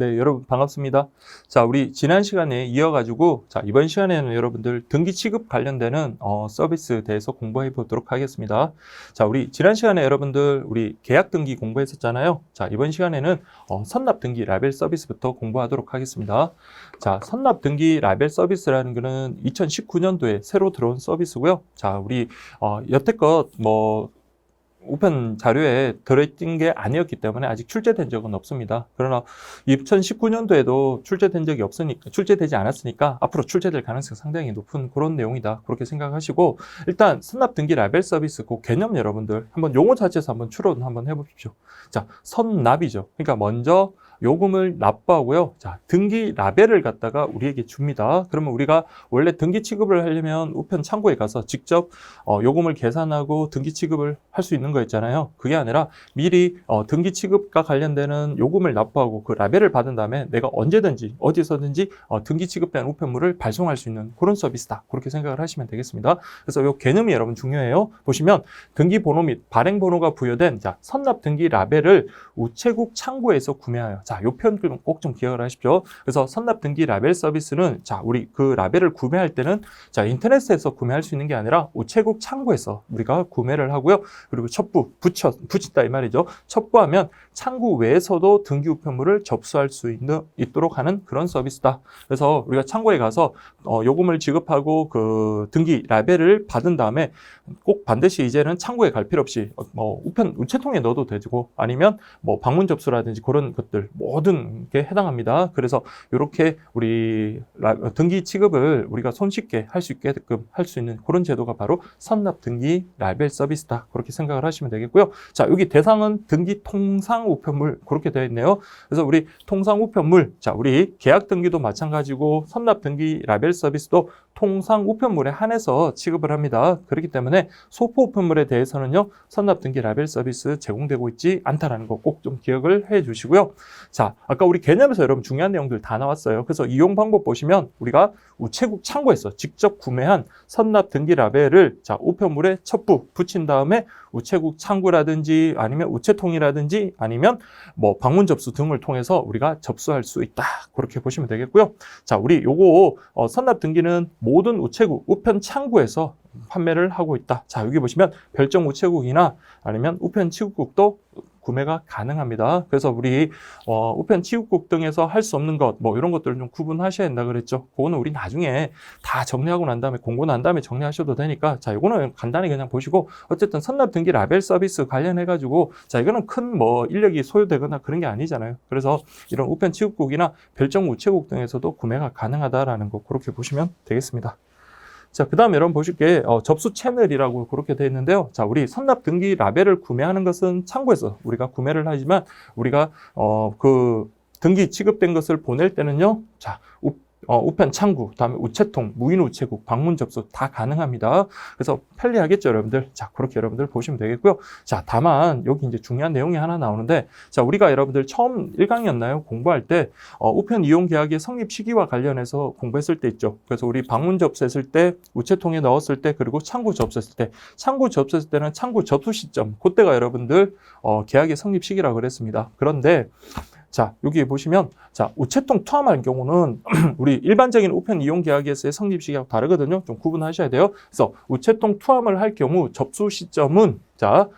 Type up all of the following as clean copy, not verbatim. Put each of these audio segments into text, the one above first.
네, 여러분 반갑습니다. 자, 우리 지난 시간에 이어가지고 이번 시간에는 여러분들 등기 취급 관련되는 서비스 대해서 공부해 보도록 하겠습니다. 자, 우리 지난 시간에 여러분들 우리 계약 등기 공부했었잖아요. 자, 이번 시간에는 선납 등기 라벨 서비스부터 공부하도록 하겠습니다. 자, 선납 등기 라벨 서비스라는 거는 2019년도에 새로 들어온 서비스고요. 자, 우리 여태껏 우편 자료에 들어있던 게 아니었기 때문에 아직 출제된 적은 없습니다. 그러나 2019년도에도 출제되지 않았으니까 앞으로 출제될 가능성이 상당히 높은 그런 내용이다. 그렇게 생각하시고 일단 선납 등기 라벨 서비스 그 개념 여러분들 한번 용어 자체에서 한번 추론 한번 해보십시오. 자, 선납이죠. 그러니까 먼저 요금을 납부하고요. 자, 등기 라벨을 갖다가 우리에게 줍니다. 그러면 우리가 원래 등기 취급을 하려면 우편 창고에 가서 직접 요금을 계산하고 등기 취급을 할 수 있는 거였잖아요. 그게 아니라 미리 등기 취급과 관련되는 요금을 납부하고 그 라벨을 받은 다음에 내가 언제든지 어디서든지 등기 취급된 우편물을 발송할 수 있는 그런 서비스다. 그렇게 생각을 하시면 되겠습니다. 그래서 요 개념이 여러분 중요해요. 보시면 등기 번호 및 발행 번호가 부여된 선납 등기 라벨을 우체국 창고에서 구매하여 자, 요 표현 꼭 좀 기억을 하십시오. 그래서 선납 등기 라벨 서비스는 우리 그 라벨을 구매할 때는 인터넷에서 구매할 수 있는 게 아니라 우체국 창고에서 우리가 구매를 하고요. 그리고 첩부, 붙인다 이 말이죠. 첩부하면 창구 외에서도 등기 우편물을 접수할 수 있도록 하는 그런 서비스다. 그래서 우리가 창고에 가서 요금을 지급하고 그 등기 라벨을 받은 다음에 꼭 반드시 이제는 창고에 갈 필요 없이 우체통에 넣어도 되고 아니면 방문 접수라든지 그런 것들 모든 게 해당합니다. 그래서 이렇게 우리 등기 취급을 우리가 손쉽게 할 수 있게끔 할 수 있는 그런 제도가 바로 선납 등기 라벨 서비스다. 그렇게 생각을 하시면 되겠고요. 자, 여기 대상은 등기 통상 우편물 그렇게 되어 있네요. 그래서 우리 통상 우편물, 자, 우리 계약 등기도 마찬가지고 선납 등기 라벨 서비스도 통상 우편물에 한해서 취급을 합니다. 그렇기 때문에 소포 우편물에 대해서는요, 선납 등기 라벨 서비스 제공되고 있지 않다라는 거 꼭 좀 기억을 해 주시고요. 자, 아까 우리 개념에서 여러분 중요한 내용들 다 나왔어요. 그래서 이용 방법 보시면 우리가 우체국 창고에서 직접 구매한 선납 등기 라벨을 우편물에 첩부 붙인 다음에 우체국 창구라든지 아니면 우체통이라든지 아니면 방문 접수 등을 통해서 우리가 접수할 수 있다. 그렇게 보시면 되겠고요. 자, 우리 요거 선납 등기는 모든 우체국, 우편 창구에서 판매를 하고 있다. 자, 여기 보시면 별정 우체국이나 아니면 우편 취급국도 구매가 가능합니다. 그래서 우리 우편 취급국 등에서 할 수 없는 것 이런 것들을 좀 구분하셔야 된다 그랬죠. 그거는 우리 나중에 다 정리하고 난 다음에 공고 난 다음에 정리하셔도 되니까 자, 이거는 간단히 그냥 보시고 어쨌든 선납 등기 라벨 서비스 관련해 가지고 자, 이거는 큰 인력이 소요되거나 그런 게 아니잖아요. 그래서 이런 우편 취급국이나 별정 우체국 등에서도 구매가 가능하다라는 거 그렇게 보시면 되겠습니다. 자, 그 다음에 여러분 보실게 접수 채널이라고 그렇게 되어 있는데요. 자, 우리 선납 등기 라벨을 구매하는 것은 창고에서 우리가 구매를 하지만 우리가 그 등기 취급된 것을 보낼 때는요. 자, 우편 창구, 그다음에 우체통, 무인 우체국, 방문 접수 다 가능합니다. 그래서 편리하겠죠, 여러분들. 자, 그렇게 여러분들 보시면 되겠고요. 자, 다만 여기 이제 중요한 내용이 하나 나오는데, 자, 우리가 여러분들 처음 1강이었나요? 공부할 때 우편 이용 계약의 성립 시기와 관련해서 공부했을 때 있죠. 그래서 우리 방문 접수했을 때, 우체통에 넣었을 때, 그리고 창구 접수했을 때, 창구 접수했을 때는 창구 접수 시점, 그때가 여러분들 계약의 성립 시기라고 그랬습니다. 그런데 자, 여기 보시면 자, 우체통 투함할 경우는 우리 일반적인 우편 이용 계약에서의 성립 시기하고 다르거든요. 좀 구분하셔야 돼요. 그래서 우체통 투함을 할 경우 접수 시점은 자,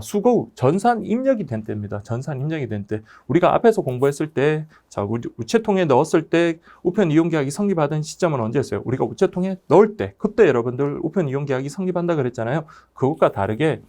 수거 후 전산 입력이 된 때입니다. 전산 입력이 된 때. 우리가 앞에서 공부했을 때, 자, 우체통에 넣었을 때 우편 이용 계약이 성립하던 시점은 언제였어요? 우리가 우체통에 넣을 때, 그때 여러분들 우편 이용 계약이 성립한다 그랬잖아요. 그것과 다르게,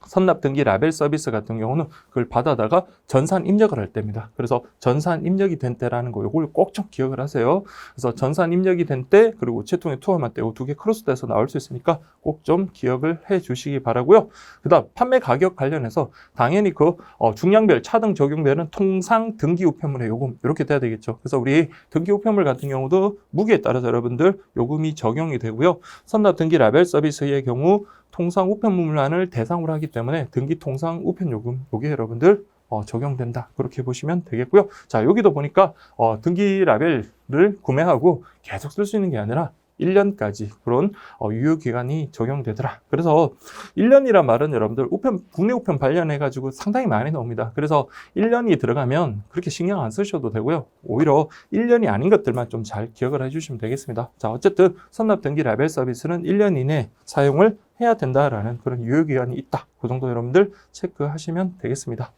선납 등기 라벨 서비스 같은 경우는 그걸 받아다가 전산 입력을 할 때입니다. 그래서 전산 입력이 된 때라는 거 이걸 꼭 좀 기억을 하세요. 그래서 전산 입력이 된 때 그리고 우체통에 투함한 때 이 두 개 크로스돼서 나올 수 있으니까 꼭 좀 기억을 해 주시기 바라고요. 그다음 판매 가격 관련해서 당연히 그 중량별 차등 적용되는 통상 등기 우편물의 요금 이렇게 돼야 되겠죠. 그래서 우리 등기 우편물 같은 경우도 무게에 따라서 여러분들 요금이 적용이 되고요. 선납 등기 라벨 서비스의 경우 통상 우편물란을 대상으로 하기 때문에 등기 통상 우편 요금 요게 여러분들 적용된다. 그렇게 보시면 되겠고요. 자, 여기도 보니까 등기 라벨을 구매하고 계속 쓸 수 있는 게 아니라 1년까지 그런 유효기간이 적용되더라. 그래서 1년이란 말은 여러분들 국내 우편 관련해가지고 상당히 많이 나옵니다. 그래서 1년이 들어가면 그렇게 신경 안 쓰셔도 되고요. 오히려 1년이 아닌 것들만 좀 잘 기억을 해주시면 되겠습니다. 자, 어쨌든 선납 등기 라벨 서비스는 1년 이내 사용을 해야 된다라는 그런 유효기간이 있다. 그 정도 여러분들 체크하시면 되겠습니다.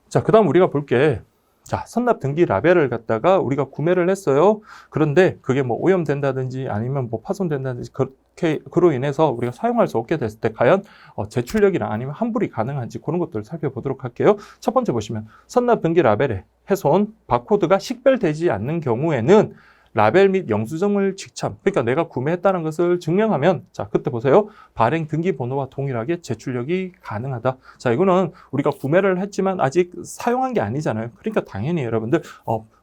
자, 그 다음 우리가 볼 게, 자, 선납 등기 라벨을 갖다가 우리가 구매를 했어요. 그런데 그게 뭐 오염된다든지 아니면 뭐 파손된다든지 그로 인해서 우리가 사용할 수 없게 됐을 때 과연 제출력이나 아니면 환불이 가능한지 그런 것들을 살펴보도록 할게요. 첫 번째 보시면 선납 등기 라벨에 훼손, 바코드가 식별되지 않는 경우에는 라벨 및 영수증을 직참, 그러니까 내가 구매했다는 것을 증명하면, 자, 그때 보세요. 발행 등기 번호와 동일하게 제출력이 가능하다. 자, 이거는 우리가 구매를 했지만 아직 사용한 게 아니잖아요. 그러니까 당연히 여러분들,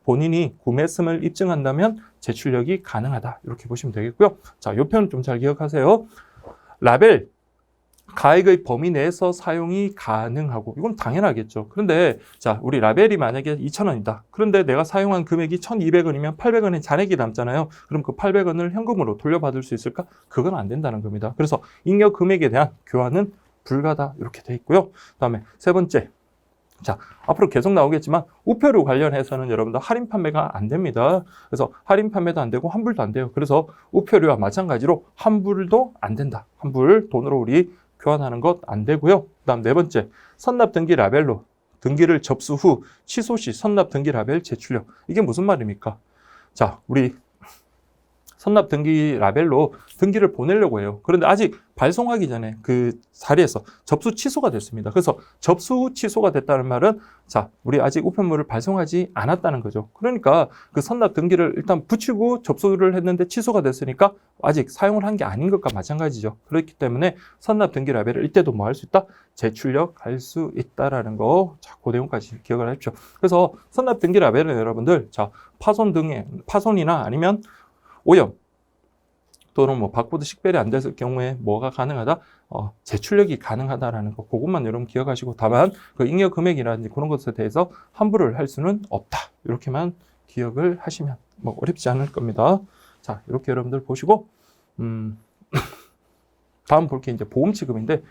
본인이 구매했음을 입증한다면 제출력이 가능하다. 이렇게 보시면 되겠고요. 자, 이 표현 좀 잘 기억하세요. 라벨, 가액의 범위 내에서 사용이 가능하고, 이건 당연하겠죠. 그런데 자, 우리 라벨이 만약에 2,000원이다. 그런데 내가 사용한 금액이 1,200원이면 800원의 잔액이 남잖아요. 그럼 그 800원을 현금으로 돌려받을 수 있을까? 그건 안 된다는 겁니다. 그래서 잉여 금액에 대한 교환은 불가다. 이렇게 돼 있고요. 그다음에 세 번째. 자, 앞으로 계속 나오겠지만 우표류 관련해서는 여러분들 할인 판매가 안 됩니다. 그래서 할인 판매도 안 되고 환불도 안 돼요. 그래서 우표류와 마찬가지로 환불도 안 된다. 환불 돈으로 우리 교환하는 것 안 되고요. 그다음 네 번째, 선납 등기 라벨로 등기를 접수 후 취소 시 선납 등기 라벨 제출력. 이게 무슨 말입니까? 자, 우리 선납 등기 라벨로 등기를 보내려고 해요. 그런데 아직 발송하기 전에 그 자리에서 접수 취소가 됐습니다. 그래서 접수 후 취소가 됐다는 말은, 자, 우리 아직 우편물을 발송하지 않았다는 거죠. 그러니까 그 선납 등기를 일단 붙이고 접수를 했는데 취소가 됐으니까 아직 사용을 한 게 아닌 것과 마찬가지죠. 그렇기 때문에 선납 등기 라벨을 이때도 뭐 할 수 있다? 제출력 할 수 있다라는 거. 자, 그 내용까지 기억을 하십시오. 그래서 선납 등기 라벨은 여러분들, 자, 파손이나 아니면 오염 또는 뭐 바코드 식별이 안 됐을 경우에 뭐가 가능하다? 제출력이 가능하다라는 거, 그것만 여러분 기억하시고, 다만 그 잉여 금액이라든지 그런 것에 대해서 환불을 할 수는 없다. 이렇게만 기억을 하시면 뭐 어렵지 않을 겁니다. 자, 이렇게 여러분들 보시고, 다음 볼 게 이제 보험 취급인데,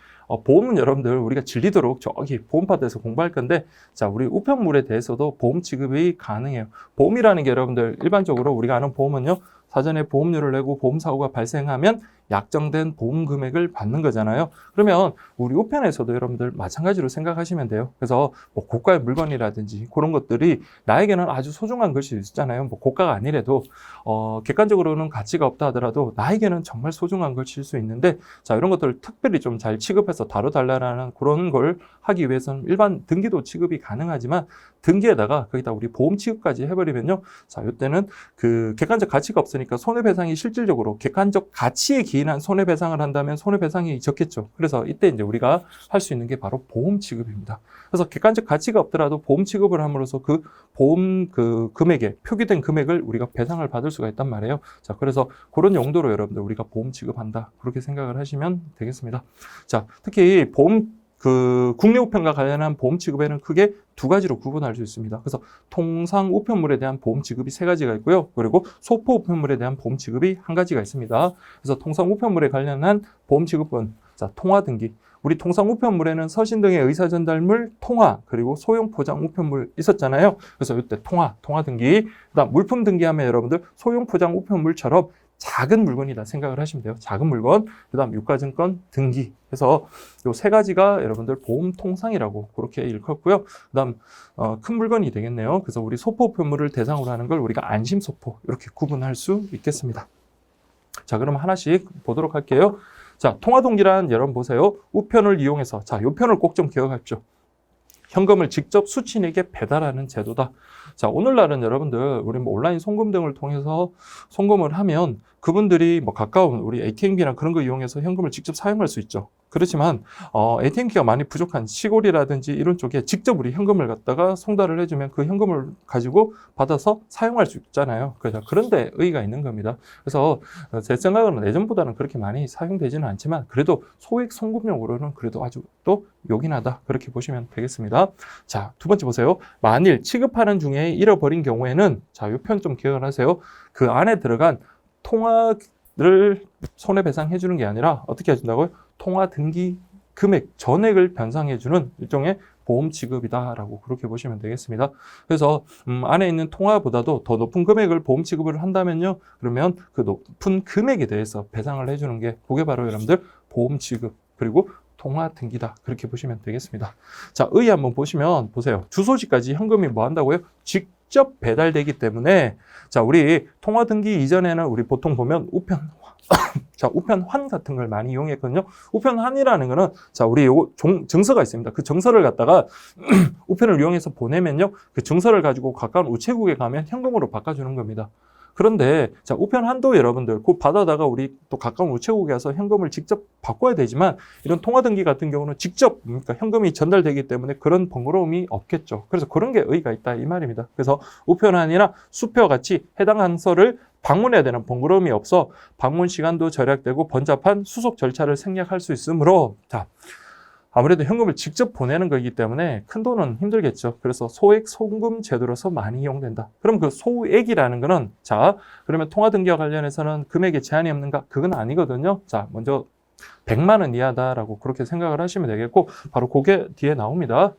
보험은 여러분들 우리가 질리도록 저기 보험파트에서 공부할 건데, 자, 우리 우편물에 대해서도 보험 취급이 가능해요. 보험이라는 게 여러분들 일반적으로 우리가 아는 보험은요, 사전에 보험료를 내고 보험사고가 발생하면 약정된 보험 금액을 받는 거잖아요. 그러면 우리 우편에서도 여러분들 마찬가지로 생각하시면 돼요. 그래서 뭐 고가의 물건이라든지 그런 것들이 나에게는 아주 소중한 것이 있잖아요. 뭐 고가가 아니래도 객관적으로는 가치가 없다 하더라도 나에게는 정말 소중한 것일 수 있는데, 자, 이런 것들을 특별히 좀 잘 취급해서 다뤄달라는 그런 걸 하기 위해서는 일반 등기도 취급이 가능하지만, 등기에다가 거기다 우리 보험 취급까지 해버리면요, 자, 이때는 그 객관적 가치가 없으니까 손해배상이 실질적으로 객관적 가치에 기인한 손해배상을 한다면 손해배상이 적겠죠. 그래서 이때 이제 우리가 할 수 있는 게 바로 보험 취급입니다. 그래서 객관적 가치가 없더라도 보험 취급을 함으로써 그 보험 그 금액에 표기된 금액을 우리가 배상을 받을 수가 있단 말이에요. 자, 그래서 그런 용도로 여러분들 우리가 보험 취급한다. 그렇게 생각을 하시면 되겠습니다. 자, 특히 국내 우편과 관련한 보험 취급에는 크게 두 가지로 구분할 수 있습니다. 그래서 통상 우편물에 대한 보험 취급이 세 가지가 있고요. 그리고 소포 우편물에 대한 보험 취급이 한 가지가 있습니다. 그래서 통상 우편물에 관련한 보험 취급은, 자, 통화 등기. 우리 통상 우편물에는 서신 등의 의사전달물, 통화, 그리고 소형 포장 우편물 있었잖아요. 그래서 이때 통화 등기. 그다음 물품 등기하면 여러분들 소형 포장 우편물처럼 작은 물건이다 생각을 하시면 돼요. 작은 물건. 그다음 유가증권 등기. 그래서 요 세 가지가 여러분들 보험 통상이라고 그렇게 일컫고요. 그다음 큰 물건이 되겠네요. 그래서 우리 소포 우편물을 대상으로 하는 걸 우리가 안심소포, 이렇게 구분할 수 있겠습니다. 자, 그럼 하나씩 보도록 할게요. 자, 통화동기란 여러분 보세요. 우편을 이용해서, 자, 요 편을 꼭 좀 기억하십시오. 현금을 직접 수취인에게 배달하는 제도다. 자, 오늘날은 여러분들 우리 뭐 온라인 송금 등을 통해서 송금을 하면 그분들이 뭐 가까운 우리 ATM기나 그런 거 이용해서 현금을 직접 사용할 수 있죠. 그렇지만 ATM기가 많이 부족한 시골이라든지 이런 쪽에 직접 우리 현금을 갖다가 송달을 해주면 그 현금을 가지고 받아서 사용할 수 있잖아요. 그런데 의의가 있는 겁니다. 그래서 제 생각은 예전보다는 그렇게 많이 사용되지는 않지만 그래도 소액 송금용으로는 그래도 아주 또 요긴하다, 그렇게 보시면 되겠습니다. 자, 두 번째 보세요. 만일 취급하는 중에 잃어버린 경우에는, 자, 이 편 좀 기억을 하세요. 그 안에 들어간 통화를 손해배상해 주는 게 아니라 어떻게 해준다고요? 통화 등기 금액 전액을 변상해 주는 일종의 보험 취급이다라고 그렇게 보시면 되겠습니다. 그래서 안에 있는 통화보다도 더 높은 금액을 보험 취급을 한다면요, 그러면 그 높은 금액에 대해서 배상을 해주는 게 그게 바로 여러분들 보험 취급 그리고 통화 등기다 그렇게 보시면 되겠습니다. 자, 의 한번 보시면 보세요. 주소지까지 현금이 뭐 한다고요? 직접 배달되기 때문에 자, 우리 통화 등기 이전에는 우리 보통 보면 우편 자, 우편환 같은 걸 많이 이용했거든요. 우편환이라는 거는 자, 우리 요거 증서가 있습니다. 그 증서를 갖다가 우편을 이용해서 보내면요, 그 증서를 가지고 가까운 우체국에 가면 현금으로 바꿔주는 겁니다. 그런데 자, 우편환도 여러분들 그 받아다가 우리 또 가까운 우체국에 가서 현금을 직접 바꿔야 되지만 이런 통화등기 같은 경우는 직접 그러니까 현금이 전달되기 때문에 그런 번거로움이 없겠죠. 그래서 그런 게 의의가 있다 이 말입니다. 그래서 우편환이나 수표 같이 해당 항서를 방문해야 되는 번거로움이 없어 방문 시간도 절약되고 번잡한 수속 절차를 생략할 수 있으므로 자, 아무래도 현금을 직접 보내는 거기 때문에 큰 돈은 힘들겠죠. 그래서 소액 송금 제도로서 많이 이용된다. 그럼 그 소액이라는 거는 자, 그러면 통화 등기와 관련해서는 금액에 제한이 없는가? 그건 아니거든요. 자, 먼저 100만 원 이하다라고 그렇게 생각을 하시면 되겠고 바로 그게 뒤에 나옵니다.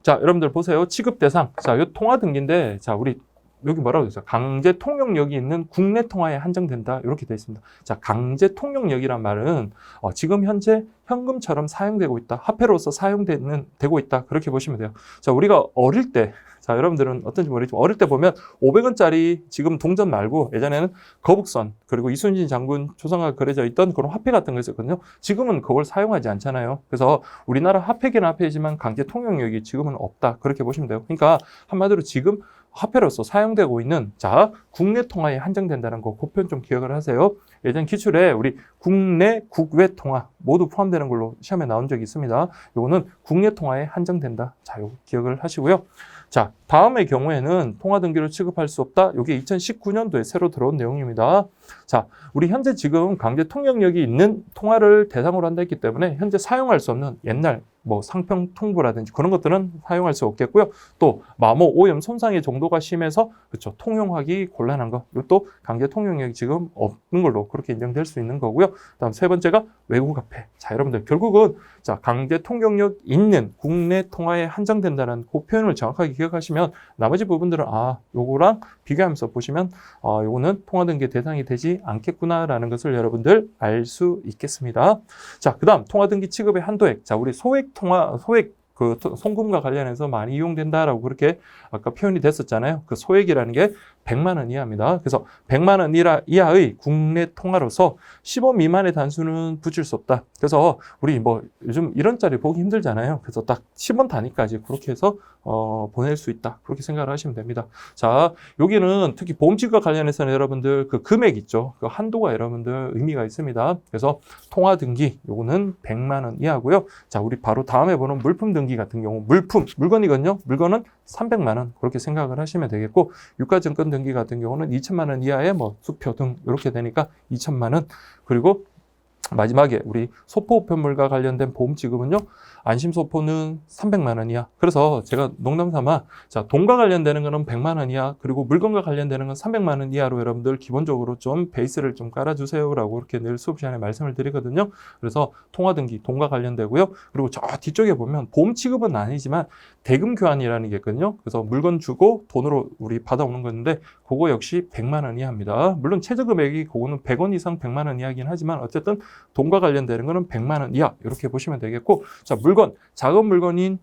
자, 여러분들 보세요. 취급 대상. 자, 이 통화 등기인데 자, 우리 여기 뭐라고 되어 있어요? 강제 통용력이 있는 국내 통화에 한정된다. 이렇게 되어 있습니다. 자, 강제 통용력이란 말은 지금 현재 현금처럼 사용되고 있다. 화폐로서 사용되고 있다. 그렇게 보시면 돼요. 자, 우리가 어릴 때, 자, 여러분들은 어떤지 모르겠지만 어릴 때 보면 500원짜리 지금 동전 말고 예전에는 거북선 그리고 이순신 장군 초상화가 그려져 있던 그런 화폐 같은 거 있었거든요. 지금은 그걸 사용하지 않잖아요. 그래서 우리나라 화폐긴 화폐지만 강제 통용력이 지금은 없다. 그렇게 보시면 돼요. 그러니까 한마디로 지금 화폐로서 사용되고 있는 자, 국내 통화에 한정된다는 거 그 표현 좀 기억을 하세요. 예전 기출에 우리 국내 국외 통화 모두 포함되는 걸로 시험에 나온 적이 있습니다. 요거는 국내 통화에 한정된다. 자, 요거 기억을 하시고요. 자, 다음의 경우에는 통화 등기로 취급할 수 없다. 이게 2019년도에 새로 들어온 내용입니다. 자, 우리 현재 지금 강제 통용력이 있는 통화를 대상으로 한다 했기 때문에 현재 사용할 수 없는 옛날 뭐 상평 통보라든지 그런 것들은 사용할 수 없겠고요. 또 마모, 오염, 손상의 정도가 심해서 그렇죠. 통용하기 곤란한 거. 이것도 강제 통용력이 지금 없는 걸로 그렇게 인정될 수 있는 거고요. 다음 세 번째가 외국 화폐. 자, 여러분들 결국은 자, 강제 통용력 있는 국내 통화에 한정된다는 그 표현을 정확하게 기억하시면 나머지 부분들은 요거랑 비교하면서 보시면 요거는 통화 등기 대상이 되지 않겠구나라는 것을 여러분들 알 수 있겠습니다. 자, 그다음 통화 등기 취급의 한도액. 자, 우리 소액 그 송금과 관련해서 많이 이용된다라고 그렇게 아까 표현이 됐었잖아요. 그 소액이라는 게 100만 원 이하입니다. 그래서 100만 원 이하의 국내 통화로서 10원 미만의 단수는 붙일 수 없다. 그래서 우리 뭐 요즘 이런 짜리 보기 힘들잖아요. 그래서 딱 10원 단위까지 그렇게 해서 보낼 수 있다. 그렇게 생각을 하시면 됩니다. 자, 여기는 특히 보험치급과 관련해서는 여러분들 그 금액 있죠. 그 한도가 여러분들 의미가 있습니다. 그래서 통화 등기 요거는 100만 원 이하고요. 자, 우리 바로 다음에 보는 물품 등기 같은 경우 물건이거든요. 물건은 300만 원 그렇게 생각을 하시면 되겠고 유가증권 등기 같은 경우는 2천만 원 이하의 뭐 수표 등 이렇게 되니까 2천만 원 그리고 마지막에 우리 소포 우편물과 관련된 보험 지급은요. 안심소포는 300만 원 이하. 그래서 제가 농담삼아 자, 돈과 관련되는 거는 100만 원 이하 그리고 물건과 관련되는 건 300만 원 이하로 여러분들 기본적으로 좀 베이스를 좀 깔아주세요라고 이렇게 늘 수업 시간에 말씀을 드리거든요. 그래서 통화등기 돈과 관련되고요. 그리고 저 뒤쪽에 보면 보험 취급은 아니지만 대금 교환이라는 게 있거든요. 그래서 물건 주고 돈으로 우리 받아오는 건데 그거 역시 100만 원 이하입니다. 물론 최저 금액이 그거는 100원 이상 100만 원 이하긴 하지만 어쨌든 돈과 관련되는 거는 100만 원 이하 이렇게 보시면 되겠고 자, 물건, 작은 물건인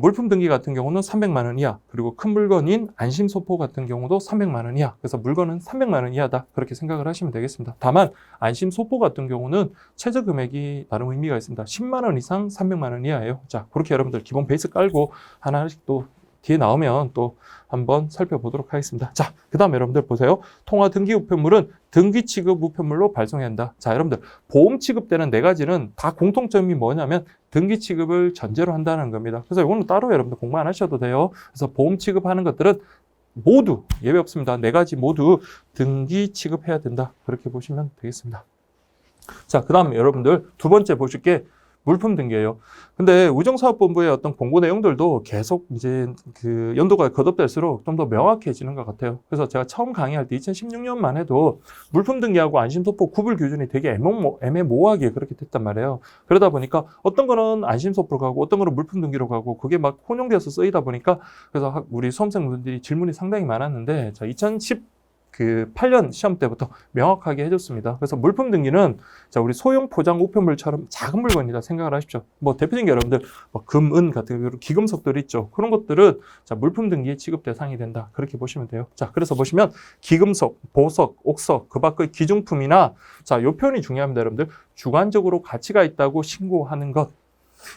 물품 등기 같은 경우는 300만 원 이하 그리고 큰 물건인 안심소포 같은 경우도 300만 원 이하 그래서 물건은 300만 원 이하다 그렇게 생각을 하시면 되겠습니다. 다만 안심소포 같은 경우는 최저 금액이 나름 의미가 있습니다. 10만 원 이상 300만 원 이하예요. 자, 그렇게 여러분들 기본 베이스 깔고 하나씩 또 뒤에 나오면 또 한번 살펴보도록 하겠습니다. 자, 그 다음에 여러분들 보세요. 통화 등기 우편물은 등기 취급 우편물로 발송해야 한다. 자, 여러분들 보험 취급되는 네 가지는 다 공통점이 뭐냐면 등기 취급을 전제로 한다는 겁니다. 그래서 이거는 따로 여러분들 공부 안 하셔도 돼요. 그래서 보험 취급하는 것들은 모두 예외 없습니다. 네 가지 모두 등기 취급해야 된다. 그렇게 보시면 되겠습니다. 자, 그 다음에 여러분들 두 번째 보실 게 물품 등기예요. 근데 우정사업본부의 어떤 공고 내용들도 계속 이제 그 연도가 거듭될수록 좀 더 명확해지는 것 같아요. 그래서 제가 처음 강의할 때 2016년만 해도 물품 등기하고 안심소포 구분 기준이 되게 애매모호하게 그렇게 됐단 말이에요. 그러다 보니까 어떤 거는 안심소포로 가고 어떤 거는 물품 등기로 가고 그게 막 혼용돼서 쓰이다 보니까 그래서 우리 수험생분들이 질문이 상당히 많았는데 자, 2018년 시험 때부터 명확하게 해줬습니다. 그래서 물품 등기는 자, 우리 소형 포장 우편물처럼 작은 물건이다 생각을 하십시오. 뭐 대표적인 게 여러분들 뭐 금, 은 같은 기금속들 있죠. 그런 것들은 자, 물품 등기의 취급 대상이 된다. 그렇게 보시면 돼요. 자, 그래서 보시면 기금속, 보석, 옥석, 그 밖의 기중품이나 자, 요 표현이 중요합니다, 여러분들. 주관적으로 가치가 있다고 신고하는 것.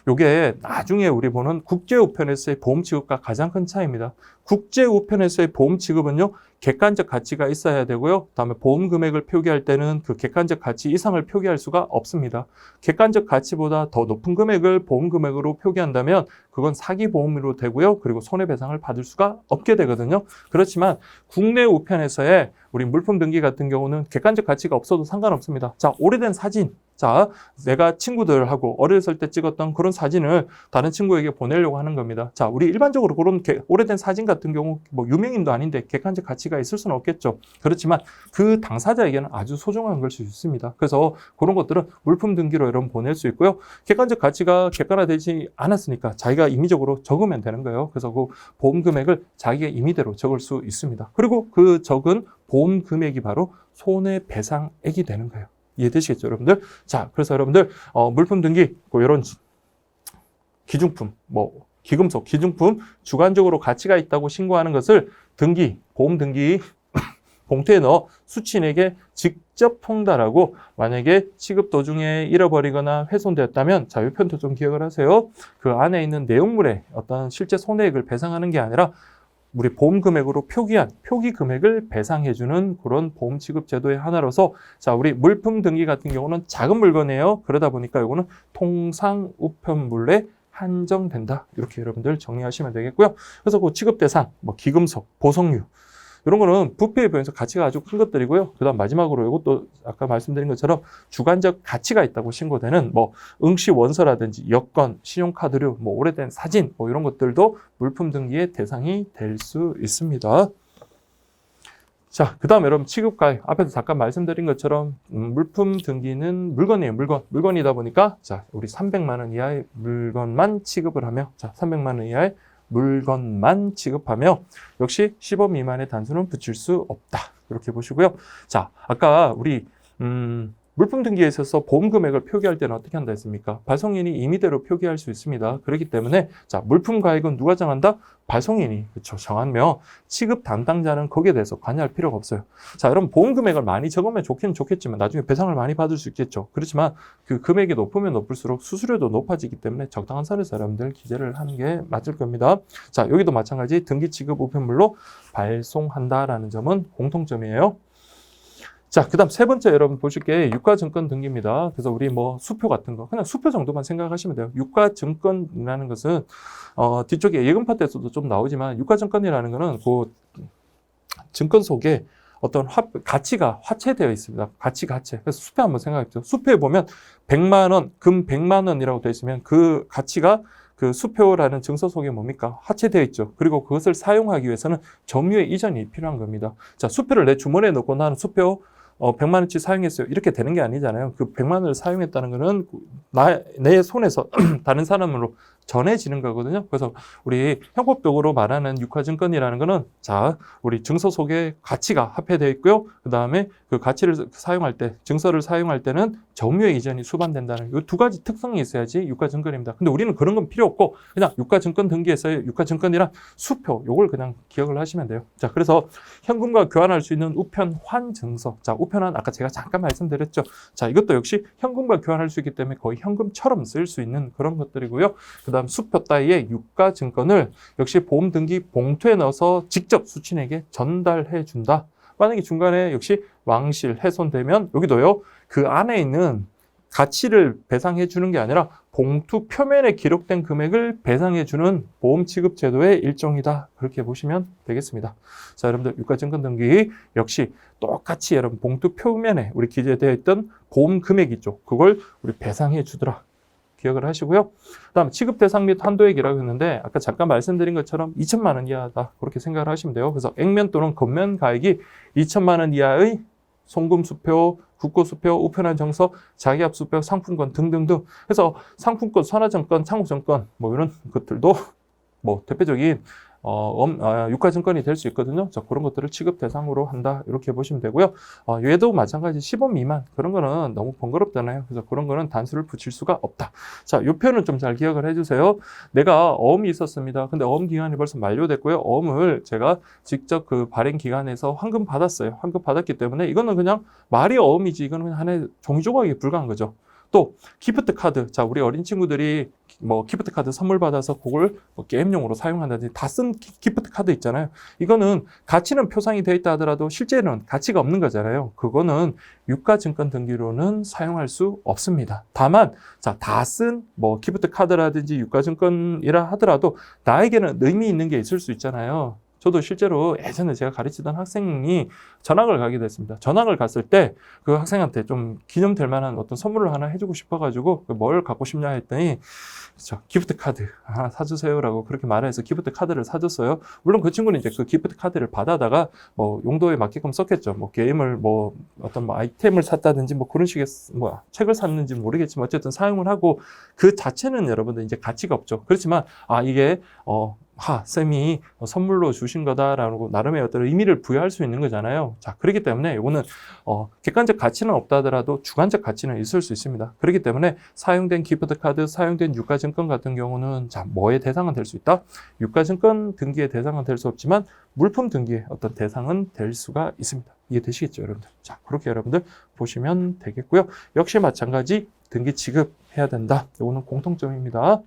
요게 나중에 우리 보는 국제우편에서의 보험 취급과 가장 큰 차이입니다. 국제우편에서의 보험 취급은요, 객관적 가치가 있어야 되고요. 다음에 보험 금액을 표기할 때는 그 객관적 가치 이상을 표기할 수가 없습니다. 객관적 가치보다 더 높은 금액을 보험 금액으로 표기한다면 그건 사기 보험으로 되고요. 그리고 손해배상을 받을 수가 없게 되거든요. 그렇지만 국내 우편에서의 우리 물품 등기 같은 경우는 객관적 가치가 없어도 상관없습니다. 자, 오래된 사진. 자, 내가 친구들하고 어렸을 때 찍었던 그런 사진을 다른 친구에게 보내려고 하는 겁니다. 자, 우리 일반적으로 그런 오래된 사진 같은 경우 뭐 유명인도 아닌데 객관적 가치가 있을 수는 없겠죠. 그렇지만 그 당사자에게는 아주 소중한 걸 수 있습니다. 그래서 그런 것들은 물품 등기로 여러분 보낼 수 있고요. 객관적 가치가 객관화되지 않았으니까 자기가 임의적으로 적으면 되는 거예요. 그래서 그 보험 금액을 자기가 임의대로 적을 수 있습니다. 그리고 그 적은 보험 금액이 바로 손해배상액이 되는 거예요. 이해되시겠죠, 여러분들? 자, 그래서 여러분들 물품 등기, 뭐 이런 기중품, 뭐 기금속, 기중품 주관적으로 가치가 있다고 신고하는 것을 등기, 보험 등기 봉투에 넣어 수취인에게 직접 통달하고 만약에 취급 도중에 잃어버리거나 훼손되었다면 자, 이 편도 좀 기억을 하세요. 그 안에 있는 내용물에 어떤 실제 손해액을 배상하는 게 아니라 우리 보험 금액으로 표기한 표기 금액을 배상해주는 그런 보험 취급 제도의 하나로서 자, 우리 물품 등기 같은 경우는 작은 물건이에요. 그러다 보니까 이거는 통상 우편물에 한정된다. 이렇게 여러분들 정리하시면 되겠고요. 그래서 그 취급 대상, 뭐 기금속, 보석류 이런 거는 부패에 비해서 가치가 아주 큰 것들이고요. 그 다음 마지막으로 이것도 아까 말씀드린 것처럼 주관적 가치가 있다고 신고되는 뭐 응시 원서라든지 여권, 신용카드류, 뭐 오래된 사진 뭐 이런 것들도 물품 등기의 대상이 될 수 있습니다. 자, 그 다음 여러분 취급가액 앞에서 잠깐 말씀드린 것처럼 물품 등기는 물건이에요. 물건이다 보니까 자, 우리 300만 원 이하의 물건만 취급을 하며 자, 300만 원 이하의 물건만 취급하며 역시 10억 미만의 단수는 붙일 수 없다. 이렇게 보시고요. 자, 아까 우리 물품 등기에 있어서 보험 금액을 표기할 때는 어떻게 한다 했습니까? 발송인이 임의대로 표기할 수 있습니다. 그렇기 때문에 자, 물품 가액은 누가 정한다? 발송인이 그렇죠, 정하며 취급 담당자는 거기에 대해서 관여할 필요가 없어요. 자, 여러분 보험 금액을 많이 적으면 좋기는 좋겠지만 나중에 배상을 많이 받을 수 있겠죠. 그렇지만 그 금액이 높으면 높을수록 수수료도 높아지기 때문에 적당한 선에서 여러분들 기재를 하는 게 맞을 겁니다. 자, 여기도 마찬가지 등기 취급 우편물로 발송한다라는 점은 공통점이에요. 자, 그 다음 세 번째 여러분 보실 게 유가증권 등기입니다. 그래서 우리 뭐 수표 같은 거, 그냥 수표 정도만 생각하시면 돼요. 유가증권이라는 것은, 뒤쪽에 예금 파트에서도 좀 나오지만 유가증권이라는 거는 그 증권 속에 어떤 가치가 화체되어 있습니다. 가치. 그래서 수표 한번 생각해보세요. 수표에 보면 100만 원, 금 100만 원이라고 되어 있으면 그 가치가 그 수표라는 증서 속에 뭡니까? 화체되어 있죠. 그리고 그것을 사용하기 위해서는 점유의 이전이 필요한 겁니다. 자, 수표를 내 주머니에 넣고 나는 수표 100만 원치 사용했어요. 이렇게 되는 게 아니잖아요. 그 100만 원을 사용했다는 거는 내 손에서 다른 사람으로 전해지는 거거든요. 그래서 우리 형법적으로 말하는 유가증권이라는 거는 자, 우리 증서 속에 가치가 합해되어 있고요. 그 다음에 그 가치를 사용할 때, 증서를 사용할 때는 점유의 이전이 수반된다는 이 두 가지 특성이 있어야지 유가증권입니다. 근데 우리는 그런 건 필요 없고 그냥 유가증권 등기에서의 유가증권이랑 수표 요걸 그냥 기억을 하시면 돼요. 자, 그래서 현금과 교환할 수 있는 우편 환증서. 자, 우편환 아까 제가 잠깐 말씀드렸죠. 자, 이것도 역시 현금과 교환할 수 있기 때문에 거의 현금처럼 쓸 수 있는 그런 것들이고요. 그 다음 수표 따위의 유가증권을 역시 보험 등기 봉투에 넣어서 직접 수취인에게 전달해 준다. 만약에 중간에 역시 왕실 훼손되면 여기도요. 그 안에 있는 가치를 배상해 주는 게 아니라 봉투 표면에 기록된 금액을 배상해 주는 보험 취급 제도의 일종이다. 그렇게 보시면 되겠습니다. 자, 여러분들 유가증권 등기 역시 똑같이 여러분 봉투 표면에 우리 기재되어 있던 보험 금액 있죠. 그걸 우리 배상해 주더라. 기억을 하시고요. 그다음 취급 대상 및 한도액이라고 했는데 아까 잠깐 말씀드린 것처럼 2천만 원 이하다 그렇게 생각을 하시면 돼요. 그래서 액면 또는 겉면 가액이 2천만 원 이하의 송금수표, 국고수표, 우편한 정서, 자기압수표, 상품권 등등등. 그래서 상품권, 선화증권, 창구증권 뭐 이런 것들도 뭐 대표적인 유가증권이 될 수 있거든요. 자, 그런 것들을 취급 대상으로 한다. 이렇게 보시면 되고요. 얘도 마찬가지 10원 미만. 그런 거는 너무 번거롭잖아요. 그래서 그런 거는 단수를 붙일 수가 없다. 자, 이 표현은 좀 잘 기억을 해주세요. 내가 어음이 있었습니다. 근데 어음 기간이 벌써 만료됐고요. 어음을 제가 직접 그 발행 기관에서 환금 받았어요. 환금 받았기 때문에 이거는 그냥 말이 어음이지 이거는 그냥 하나의 종이 조각에 불과한 거죠. 또 기프트 카드. 자, 우리 어린 친구들이 뭐 기프트 카드 선물 받아서 그걸 뭐 게임용으로 사용한다든지 다 쓴 기프트 카드 있잖아요. 이거는 가치는 표상이 되어 있다 하더라도 실제는 가치가 없는 거잖아요. 그거는 유가증권 등기로는 사용할 수 없습니다. 다만 자, 다 쓴 뭐 기프트 카드라든지 유가증권이라 하더라도 나에게는 의미 있는 게 있을 수 있잖아요. 저도 실제로 예전에 제가 가르치던 학생이 전학을 가게 됐습니다. 전학을 갔을 때 그 학생한테 좀 기념될 만한 어떤 선물을 하나 해주고 싶어가지고 뭘 갖고 싶냐 했더니 기프트 카드 하나 사주세요라고 그렇게 말해서 기프트 카드를 사줬어요. 물론 그 친구는 이제 그 기프트 카드를 받아다가 뭐 용도에 맞게끔 썼겠죠. 뭐 게임을 뭐 어떤 뭐 아이템을 샀다든지 뭐 그런 식의 뭐 책을 샀는지 모르겠지만 어쨌든 사용을 하고 그 자체는 여러분들 이제 가치가 없죠. 그렇지만 이게 쌤이 선물로 주신 거다라고 나름의 어떤 의미를 부여할 수 있는 거잖아요. 자, 그렇기 때문에 이거는 객관적 가치는 없다 하더라도 주관적 가치는 있을 수 있습니다. 그렇기 때문에 사용된 기프트 카드, 사용된 유가증권 같은 경우는 자, 뭐의 대상은 될 수 있다? 유가증권 등기의 대상은 될 수 없지만 물품 등기의 어떤 대상은 될 수가 있습니다. 이해되시겠죠, 여러분들? 자, 그렇게 여러분들 보시면 되겠고요. 역시 마찬가지 등기 취급해야 된다. 이거는 공통점입니다.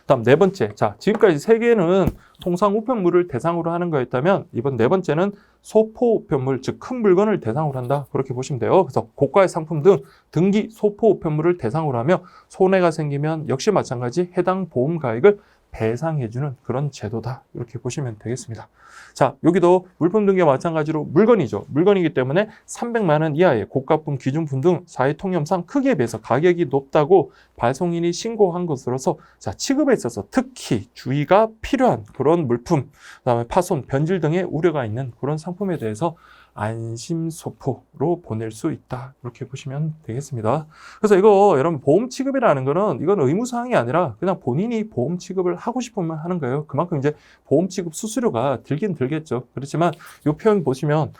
다음 네 번째. 자, 지금까지 세 개는 통상 우편물을 대상으로 하는 거였다면 이번 네 번째는 소포 우편물, 즉 큰 물건을 대상으로 한다. 그렇게 보시면 돼요. 그래서 고가의 상품 등 등기 소포 우편물을 대상으로 하며 손해가 생기면 역시 마찬가지 해당 보험 가액을 배상해주는 그런 제도다. 이렇게 보시면 되겠습니다. 자, 여기도 물품 등기와 마찬가지로 물건이죠. 물건이기 때문에 300만 원 이하의 고가품, 기준품 등 사회 통념상 크기에 비해서 가격이 높다고 발송인이 신고한 것으로서 자, 취급에 있어서 특히 주의가 필요한 그런 물품, 그다음에 파손, 변질 등의 우려가 있는 그런 상품에 대해서 안심소포로 보낼 수 있다. 이렇게 보시면 되겠습니다. 그래서 이거 여러분 보험 취급이라는 거는 이건 의무사항이 아니라 그냥 본인이 보험 취급을 하고 싶으면 하는 거예요. 그만큼 이제 보험 취급 수수료가 들긴 들겠죠. 그렇지만 이 표현 보시면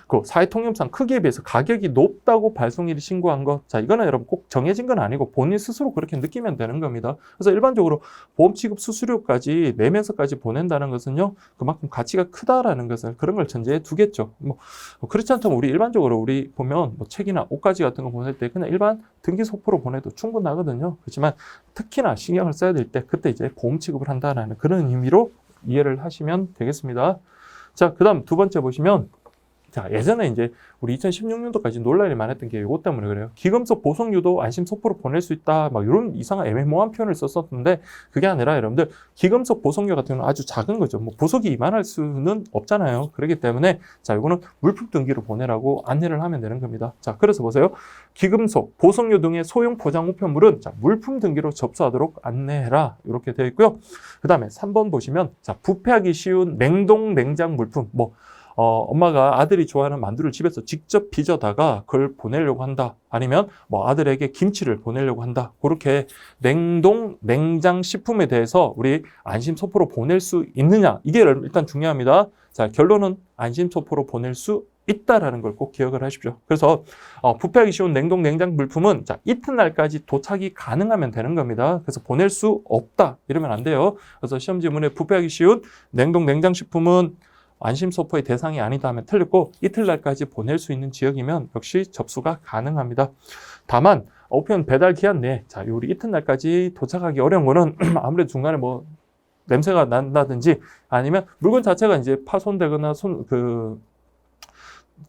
그 사회통념상 크기에 비해서 가격이 높다고 발송일이 신고한 것. 자, 이거는 여러분 꼭 정해진 건 아니고 본인 스스로 그렇게 느끼면 되는 겁니다. 그래서 일반적으로 보험 취급 수수료까지 내면서까지 보낸다는 것은요, 그만큼 가치가 크다라는 것을 그런 걸 전제해 두겠죠. 뭐 그렇지 않다면 우리 일반적으로 우리 보면 뭐 책이나 옷가지 같은 거 보낼 때 그냥 일반 등기 소포로 보내도 충분하거든요. 그렇지만 특히나 신경을 써야 될 때 그때 이제 보험 취급을 한다라는 그런 의미로 이해를 하시면 되겠습니다. 자, 그 다음 두 번째 보시면, 자, 예전에 이제 우리 2016년도까지 논란이 많았던 게 이것 때문에 그래요. 기금속 보석류도 안심소포로 보낼 수 있다. 막 이런 이상한 애매모호한 표현을 썼었는데 그게 아니라 여러분들 기금속 보석류 같은 경우는 아주 작은 거죠. 뭐 보석이 이만할 수는 없잖아요. 그렇기 때문에 자, 이거는 물품 등기로 보내라고 안내를 하면 되는 겁니다. 자, 그래서 보세요. 기금속, 보석류 등의 소형 포장 우편물은 자, 물품 등기로 접수하도록 안내해라. 이렇게 되어 있고요. 그 다음에 3번 보시면 자, 부패하기 쉬운 냉동 냉장 물품 엄마가 아들이 좋아하는 만두를 집에서 직접 빚어다가 그걸 보내려고 한다. 아니면 뭐 아들에게 김치를 보내려고 한다. 그렇게 냉동, 냉장 식품에 대해서 우리 안심소포로 보낼 수 있느냐. 이게 일단 중요합니다. 자, 결론은 안심소포로 보낼 수 있다라는 걸 꼭 기억을 하십시오. 그래서 부패하기 쉬운 냉동, 냉장 물품은 자, 이튿날까지 도착이 가능하면 되는 겁니다. 그래서 보낼 수 없다. 이러면 안 돼요. 그래서 시험 지문에 부패하기 쉬운 냉동, 냉장 식품은 안심소포의 대상이 아니다 하면 틀렸고 이틀날까지 보낼 수 있는 지역이면 역시 접수가 가능합니다. 다만 우편 배달 기한 내에 자, 우리 이튿날까지 도착하기 어려운 거는 아무래도 중간에 뭐 냄새가 난다든지 아니면 물건 자체가 이제 파손되거나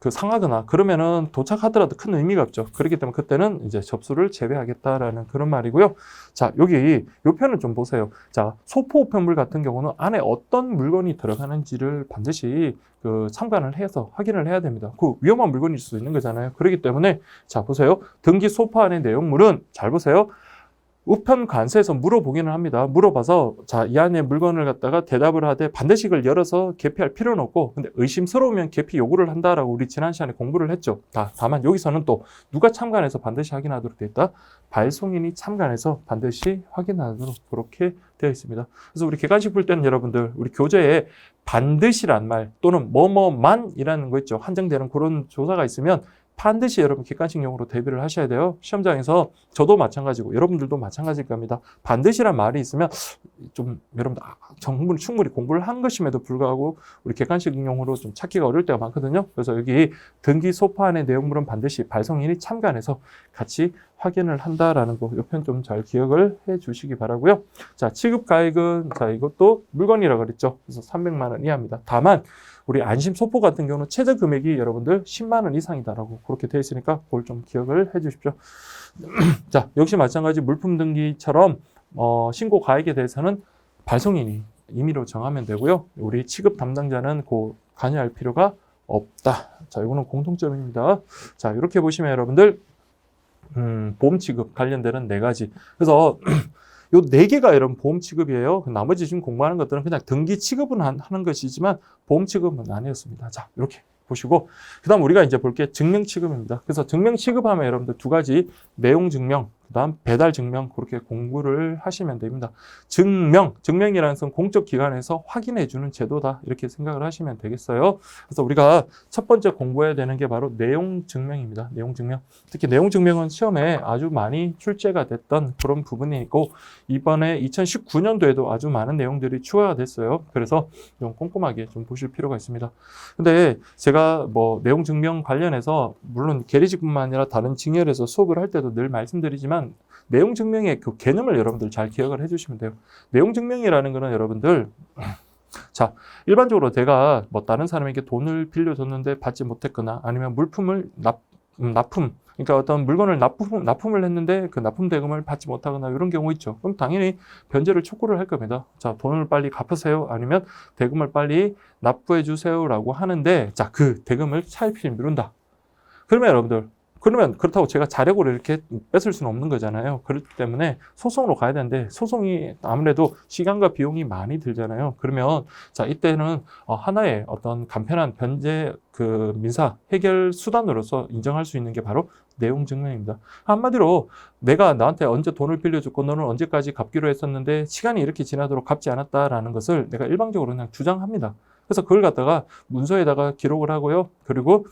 그 상하거나 그러면은 도착하더라도 큰 의미가 없죠. 그렇기 때문에 그때는 이제 접수를 제외하겠다라는 그런 말이고요. 자, 여기 요 편을 좀 보세요. 자, 소포 우편물 같은 경우는 안에 어떤 물건이 들어가는지를 반드시 그 참관을 해서 확인을 해야 됩니다. 그 위험한 물건일 수 있는 거잖아요. 그렇기 때문에 자, 보세요. 등기 소포 안의 내용물은 잘 보세요. 우편 관세에서 물어보기는 합니다. 물어봐서 자, 이 안에 물건을 갖다가 대답을 하되 반드시 이걸 열어서 개피할 필요는 없고, 근데 의심스러우면 개피 요구를 한다라고 우리 지난 시간에 공부를 했죠. 다만 여기서는 또 누가 참관해서 반드시 확인하도록 되어 있다. 발송인이 참관해서 반드시 확인하도록 그렇게 되어 있습니다. 그래서 우리 객관식 볼 때는 여러분들 우리 교재에 반드시란 말 또는 뭐뭐만이라는 거 있죠. 한정되는 그런 조사가 있으면 반드시 여러분 객관식용으로 대비를 하셔야 돼요. 시험장에서 저도 마찬가지고 여러분들도 마찬가지일 겁니다. 반드시란 말이 있으면 좀 여러분들 충분히 공부를 한 것임에도 불구하고 우리 객관식용으로 좀 찾기가 어려울 때가 많거든요. 그래서 여기 등기 소포 안의 내용물은 반드시 발송인이 참관해서 같이 확인을 한다라는 거, 이 편 좀 잘 기억을 해 주시기 바라고요. 자, 취급가액은 자, 이것도 물건이라고 그랬죠. 그래서 300만 원 이하입니다. 다만 우리 안심 소포 같은 경우는 최저 금액이 여러분들 10만 원 이상이다라고 그렇게 되어 있으니까 그걸 좀 기억을 해 주십시오. 자, 역시 마찬가지 물품 등기처럼 신고 가액에 대해서는 발송인이 임의로 정하면 되고요. 우리 취급 담당자는 관여할 필요가 없다. 자, 이거는 공통점입니다. 자, 이렇게 보시면 여러분들 보험 취급 관련되는 4가지. 그래서 요 4개가 여러분 보험 취급이에요. 나머지 지금 공부하는 것들은 그냥 등기 취급은 하는 것이지만 보험 취급은 아니었습니다. 자, 이렇게 보시고 그다음 우리가 이제 볼 게 증명 취급입니다. 그래서 증명 취급하면 여러분들 2가지 내용 증명, 그다음 배달 증명 그렇게 공부를 하시면 됩니다. 증명이라는 것은 공적 기관에서 확인해 주는 제도다 이렇게 생각을 하시면 되겠어요. 그래서 우리가 첫 번째 공부해야 되는 게 바로 내용 증명입니다. 내용 증명. 특히 내용 증명은 시험에 아주 많이 출제가 됐던 그런 부분이고 이번에 2019년도에도 아주 많은 내용들이 추가가 됐어요. 그래서 좀 꼼꼼하게 좀 보실 필요가 있습니다. 근데 제가 뭐 내용 증명 관련해서 물론 계리직뿐만 아니라 다른 직렬에서 수업을 할 때도 늘 말씀드리지만 내용 증명의 그 개념을 여러분들 잘 기억을 해주시면 돼요. 내용 증명이라는 거는 여러분들 자, 일반적으로 내가 뭐 다른 사람에게 돈을 빌려줬는데 받지 못했거나 아니면 물품을 납품 그러니까 어떤 물건을 납품을 했는데 그 납품 대금을 받지 못하거나 이런 경우 있죠. 그럼 당연히 변제를 촉구를 할 겁니다. 자, 돈을 빨리 갚으세요. 아니면 대금을 빨리 납부해 주세요라고 하는데 자, 그 대금을 차일피일 미룬다. 그러면 그렇다고 제가 자력으로 이렇게 뺏을 수는 없는 거잖아요. 그렇기 때문에 소송으로 가야 되는데 소송이 아무래도 시간과 비용이 많이 들잖아요. 그러면 자, 이때는 하나의 어떤 간편한 변제 그 민사 해결 수단으로서 인정할 수 있는 게 바로 내용 증명입니다. 한마디로 내가 나한테 언제 돈을 빌려줬고 너는 언제까지 갚기로 했었는데 시간이 이렇게 지나도록 갚지 않았다라는 것을 내가 일방적으로 그냥 주장합니다. 그래서 그걸 갖다가 문서에다가 기록을 하고요. 그리고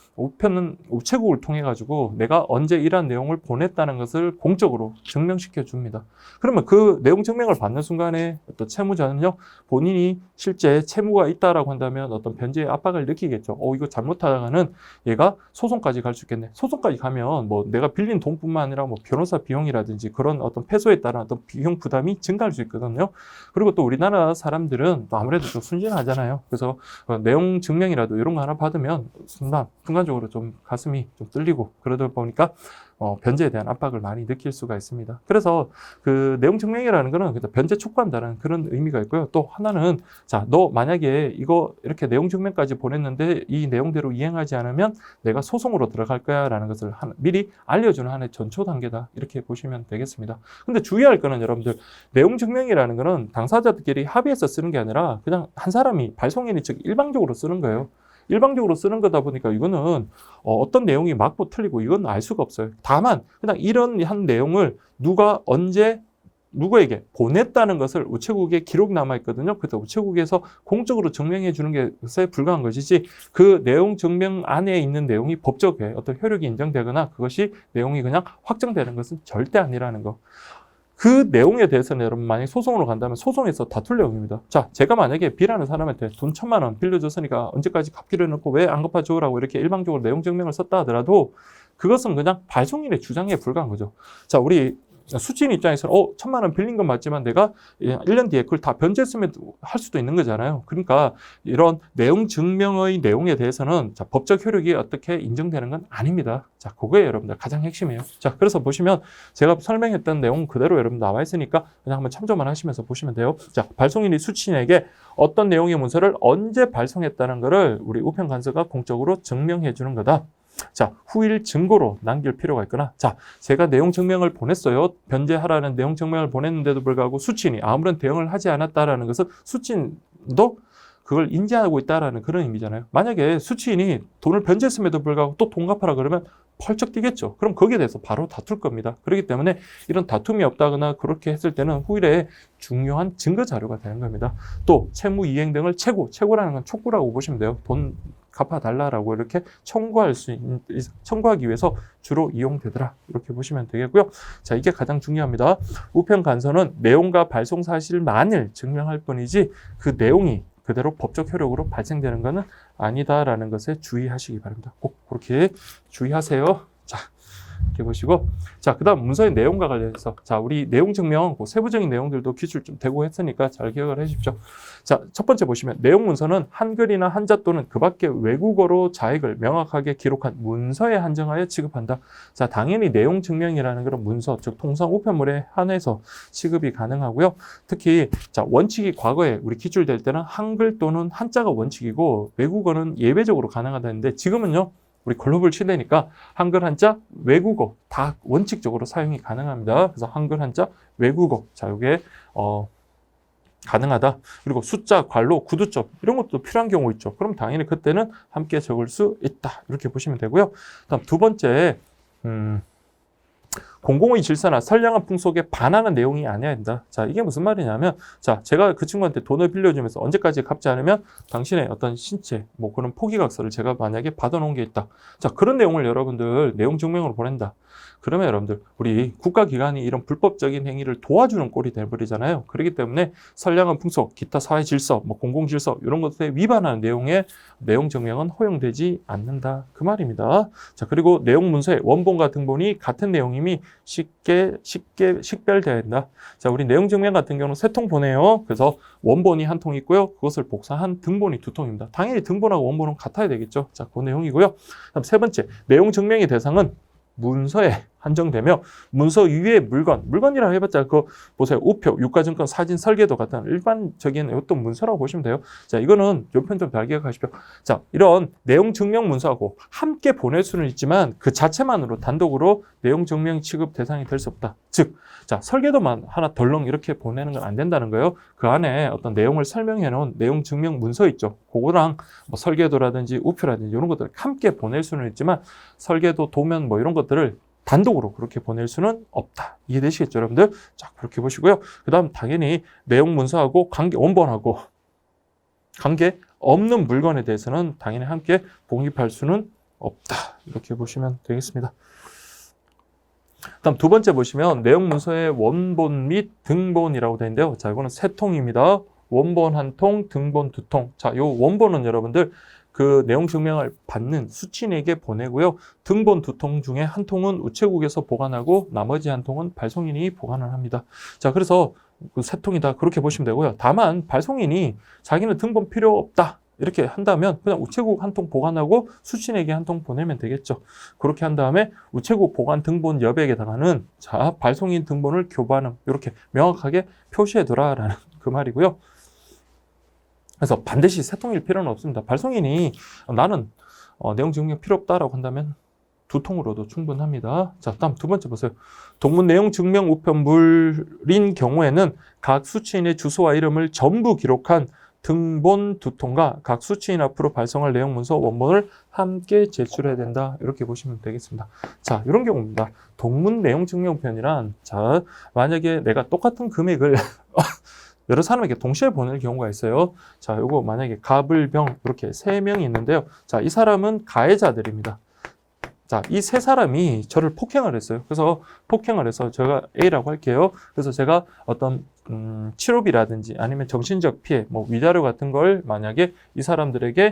우체국을 통해 가지고 내가 언제 이러한 내용을 보냈다는 것을 공적으로 증명시켜 줍니다. 그러면 그 내용 증명을 받는 순간에 어떤 채무자는요, 본인이 실제 채무가 있다라고 한다면 어떤 변제의 압박을 느끼겠죠. 이거 잘못하다가는 얘가 소송까지 갈 수 있겠네. 소송까지 가면 뭐 내가 빌린 돈뿐만 아니라 뭐 변호사 비용이라든지 그런 어떤 패소에 따른 어떤 비용 부담이 증가할 수 있거든요. 그리고 또 우리나라 사람들은 또 아무래도 좀 순진하잖아요. 그래서 내용 증명이라도 이런 거 하나 받으면 순간적으로 좀 가슴이 좀 뚫리고 그러다 보니까 변제에 대한 압박을 많이 느낄 수가 있습니다. 그래서 그 내용 증명이라는 거는 변제 촉구한다는 그런 의미가 있고요. 또 하나는 자, 너 만약에 이거 이렇게 내용 증명까지 보냈는데 이 내용대로 이행하지 않으면 내가 소송으로 들어갈 거야 라는 것을 미리 알려주는 하나의 전초 단계다 이렇게 보시면 되겠습니다. 근데 주의할 거는 여러분들 내용 증명이라는 거는 당사자들끼리 합의해서 쓰는 게 아니라 그냥 한 사람이 발송인이 즉 일방적으로 쓰는 거예요. 일방적으로 쓰는 거다 보니까 이거는 어떤 내용이 맞고 틀리고 이건 알 수가 없어요. 다만 그냥 이런 한 내용을 누가 언제 누구에게 보냈다는 것을 우체국에 기록 남아 있거든요. 그래서 우체국에서 공적으로 증명해 주는 것에 불과한 것이지 그 내용 증명 안에 있는 내용이 법적에 어떤 효력이 인정되거나 그것이 내용이 그냥 확정되는 것은 절대 아니라는 거. 그 내용에 대해서는 여러분 만약에 소송으로 간다면 소송에서 다툴 내용입니다. 자, 제가 만약에 B라는 사람한테 돈 1,000만 원 빌려줬으니까 언제까지 갚기로 해놓고 왜 안 갚아줘라고 이렇게 일방적으로 내용 증명을 썼다 하더라도 그것은 그냥 발송인의 주장에 불과한 거죠. 자, 우리 수취인 입장에서는 1,000만 원 빌린 건 맞지만 내가 1년 뒤에 그걸 다 변제했으면 할 수도 있는 거잖아요. 그러니까 이런 내용 증명의 내용에 대해서는 자, 법적 효력이 어떻게 인정되는 건 아닙니다. 자, 그거예요, 여러분들. 가장 핵심이에요. 자, 그래서 보시면 제가 설명했던 내용 그대로 여러분 나와 있으니까 그냥 한번 참조만 하시면서 보시면 돼요. 자, 발송인이 수취인에게 어떤 내용의 문서를 언제 발송했다는 것을 우리 우편 간서가 공적으로 증명해 주는 거다. 자, 후일 증거로 남길 필요가 있거나, 자, 제가 내용 증명을 보냈어요. 변제하라는 내용 증명을 보냈는데도 불구하고 수취인이 아무런 대응을 하지 않았다라는 것은 수취인도 그걸 인지하고 있다라는 그런 의미잖아요. 만약에 수취인이 돈을 변제했음에도 불구하고 또 돈 갚아라 그러면 펄쩍 뛰겠죠. 그럼 거기에 대해서 바로 다툴 겁니다. 그렇기 때문에 이런 다툼이 없다거나 그렇게 했을 때는 후일에 중요한 증거 자료가 되는 겁니다. 또 채무 이행 등을 채고라는 건 촉구라고 보시면 돼요. 돈 갚아달라라고 이렇게 청구하기 위해서 주로 이용되더라. 이렇게 보시면 되겠고요. 자, 이게 가장 중요합니다. 우편 간서는 내용과 발송 사실만을 증명할 뿐이지 그 내용이 그대로 법적 효력으로 발생되는 것은 아니다라는 것에 주의하시기 바랍니다. 꼭 그렇게 주의하세요. 자, 이렇게 보시고, 자, 그 다음 문서의 내용과 관련해서, 자, 우리 내용 증명, 세부적인 내용들도 기출 좀 되고 했으니까 잘 기억을 해 주십시오. 자, 첫 번째 보시면, 내용 문서는 한글이나 한자 또는 그 밖의 외국어로 자액을 명확하게 기록한 문서에 한정하여 취급한다. 자, 당연히 내용 증명이라는 그런 문서, 즉, 통상 우편물에 한해서 취급이 가능하고요. 특히, 자, 원칙이 과거에 우리 기출될 때는 한글 또는 한자가 원칙이고, 외국어는 예외적으로 가능하다는데, 지금은요, 우리 글로벌 시대니까 한글, 한자, 외국어 다 원칙적으로 사용이 가능합니다. 그래서 한글, 한자, 외국어. 자, 이게 가능하다. 그리고 숫자, 괄호, 구두점 이런 것도 필요한 경우 있죠. 그럼 당연히 그때는 함께 적을 수 있다. 이렇게 보시면 되고요. 다음 두 번째, 공공의 질서나 선량한 풍속에 반하는 내용이 아니어야 된다. 자, 이게 무슨 말이냐면, 자, 제가 그 친구한테 돈을 빌려주면서 언제까지 갚지 않으면 당신의 어떤 신체, 뭐 그런 포기각서를 제가 만약에 받아놓은 게 있다. 자, 그런 내용을 여러분들 내용 증명으로 보낸다. 그러면 여러분들 우리 국가기관이 이런 불법적인 행위를 도와주는 꼴이 돼버리잖아요. 그렇기 때문에 선량한 풍속, 기타 사회 질서, 뭐 공공 질서 이런 것에 위반하는 내용의 내용 증명은 허용되지 않는다. 그 말입니다. 자, 그리고 내용 문서의 원본과 등본이 같은 내용임이 쉽게 식별되어야 된다. 자, 우리 내용 증명 같은 경우는 3통 보내요. 그래서 원본이 한 통 있고요. 그것을 복사한 등본이 2통입니다. 당연히 등본하고 원본은 같아야 되겠죠. 자, 그 내용이고요. 다음 세 번째, 내용 증명의 대상은 문서에 한정되며 문서 위의 물건이라고 해봤자 그 보세요. 우표, 유가증권, 사진, 설계도 같은 일반적인 어떤 문서라고 보시면 돼요. 자, 이거는 요편 좀 잘 기억하십시오. 자, 이런 내용 증명 문서하고 함께 보낼 수는 있지만 그 자체만으로 단독으로 내용 증명 취급 대상이 될 수 없다. 즉, 자, 설계도만 하나 덜렁 이렇게 보내는 건 안 된다는 거예요. 그 안에 어떤 내용을 설명해 놓은 내용 증명 문서 있죠. 그거랑 뭐 설계도라든지 우표라든지 이런 것들을 함께 보낼 수는 있지만 설계도, 도면 뭐 이런 것들을 단독으로 그렇게 보낼 수는 없다. 이해되시겠죠, 여러분들? 자, 그렇게 보시고요. 그 다음 당연히 내용 문서하고 원본하고 관계 없는 물건에 대해서는 당연히 함께 복립할 수는 없다. 이렇게 보시면 되겠습니다. 다음 두 번째 보시면 내용 문서의 원본 및 등본이라고 되어 있는데요. 자, 이거는 3통입니다. 원본 1통, 등본 2통. 자, 요 원본은 여러분들 그 내용 증명을 받는 수취인에게 보내고요. 등본 2통 중에 1통은 우체국에서 보관하고 나머지 1통은 발송인이 보관을 합니다. 자, 그래서 그 3통이다 그렇게 보시면 되고요. 다만 발송인이 자기는 등본 필요 없다 이렇게 한다면 그냥 우체국 1통 보관하고 수취인에게 1통 보내면 되겠죠. 그렇게 한 다음에 우체국 보관 등본 여백에다가는 자, 발송인 등본을 교부하는 이렇게 명확하게 표시해두라라는 그 말이고요. 그래서 반드시 3통일 필요는 없습니다. 발송인이 나는 내용 증명 필요 없다라고 한다면 2통으로도 충분합니다. 자, 다음 두 번째 보세요. 동문 내용 증명 우편물인 경우에는 각 수취인의 주소와 이름을 전부 기록한 등본 2통과 각 수취인 앞으로 발송할 내용 문서 원본을 함께 제출해야 된다. 이렇게 보시면 되겠습니다. 자, 이런 경우입니다. 동문 내용 증명 우편이란 자, 만약에 내가 똑같은 금액을 여러 사람에게 동시에 보낼 경우가 있어요. 자, 요거 만약에 갑을병 이렇게 3명이 있는데요. 자, 이 사람은 가해자들입니다. 자, 이 3사람이 저를 폭행을 했어요. 그래서 폭행을 해서 제가 A라고 할게요. 그래서 제가 어떤 치료비라든지 아니면 정신적 피해, 뭐 위자료 같은 걸 만약에 이 사람들에게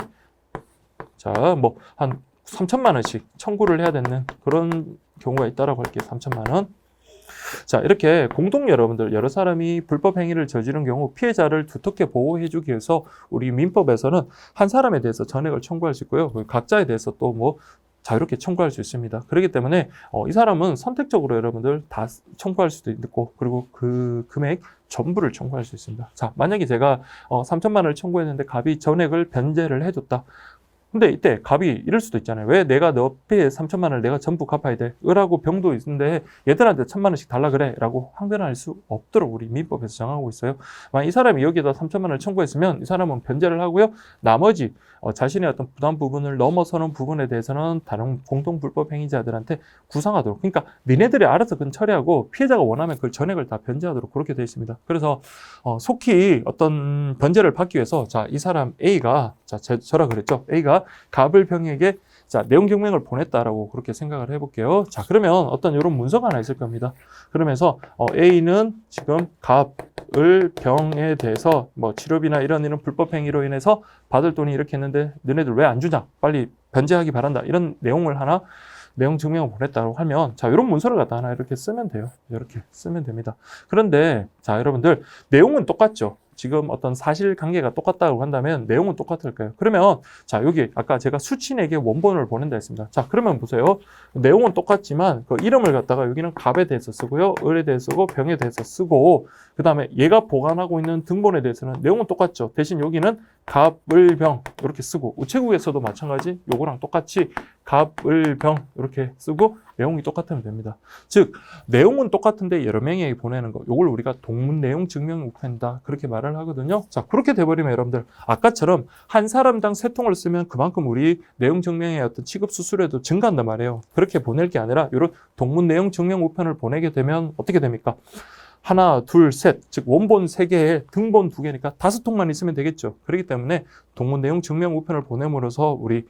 자, 뭐 한 3천만 원씩 청구를 해야 되는 그런 경우가 있다라고 할게요. 3천만 원. 자, 이렇게 공동 여러분들 여러 사람이 불법 행위를 저지른 경우 피해자를 두텁게 보호해주기 위해서 우리 민법에서는 한 사람에 대해서 전액을 청구할 수 있고요. 각자에 대해서 또 뭐 자유롭게 청구할 수 있습니다. 그렇기 때문에 이 사람은 선택적으로 여러분들 다 청구할 수도 있고, 그리고 그 금액 전부를 청구할 수 있습니다. 자, 만약에 제가 3천만 원을 청구했는데 갑이 전액을 변제를 해줬다. 근데 이때 갑이 이럴 수도 있잖아요. 왜 내가 너 피해 3천만 원을 내가 전부 갚아야 돼? 을하고 병도 있는데 얘들한테 1,000만 원씩 달라 그래? 라고 항변할 수 없도록 우리 민법에서 정하고 있어요. 만약 이 사람이 여기다 3천만 원을 청구했으면 이 사람은 변제를 하고요. 나머지 자신의 어떤 부담 부분을 넘어서는 부분에 대해서는 다른 공동불법 행위자들한테 구상하도록. 그러니까 니네들이 알아서 그건 처리하고 피해자가 원하면 그 전액을 다 변제하도록 그렇게 되어 있습니다. 그래서 속히 어떤 변제를 받기 위해서 자, 이 사람 A가 저라 그랬죠. A가 갑을 병에게 자, 내용 증명을 보냈다라고 그렇게 생각을 해볼게요. 자, 그러면 어떤 이런 문서가 하나 있을 겁니다. 그러면서 A는 지금 갑을 병에 대해서 뭐 치료비나 이런 불법 행위로 인해서 받을 돈이 이렇게 했는데 너네들 왜 안 주냐? 빨리 변제하기 바란다. 이런 내용을 하나 내용 증명을 보냈다고 하면 자, 이런 문서를 갖다 하나 이렇게 쓰면 돼요. 이렇게 쓰면 됩니다. 그런데 자, 여러분들 내용은 똑같죠. 지금 어떤 사실관계가 똑같다고 한다면 내용은 똑같을 거예요. 그러면 자, 여기 아까 제가 수친에게 원본을 보낸다 했습니다. 자, 그러면 보세요. 내용은 똑같지만 그 이름을 갖다가 여기는 갑에 대해서 쓰고요. 을에 대해서 쓰고 병에 대해서 쓰고 그 다음에 얘가 보관하고 있는 등본에 대해서는 내용은 똑같죠. 대신 여기는 갑, 을, 병 이렇게 쓰고 우체국에서도 마찬가지 요거랑 똑같이 갑, 을, 병 이렇게 쓰고 내용이 똑같으면 됩니다. 즉 내용은 똑같은데 여러 명에게 보내는 거 요걸 우리가 동문 내용 증명 우편이다 그렇게 말을 하거든요. 자, 그렇게 돼버리면 여러분들 아까처럼 한 사람당 3통을 쓰면 그만큼 우리 내용 증명의 어떤 취급 수수료도 증가한단 말이에요. 그렇게 보낼 게 아니라 이런 동문 내용 증명 우편을 보내게 되면 어떻게 됩니까? 하나, 둘, 셋, 즉 원본 3개에 등본 2개니까 5통만 있으면 되겠죠. 그렇기 때문에 동문 내용 증명 우편을 보냄으로써 우리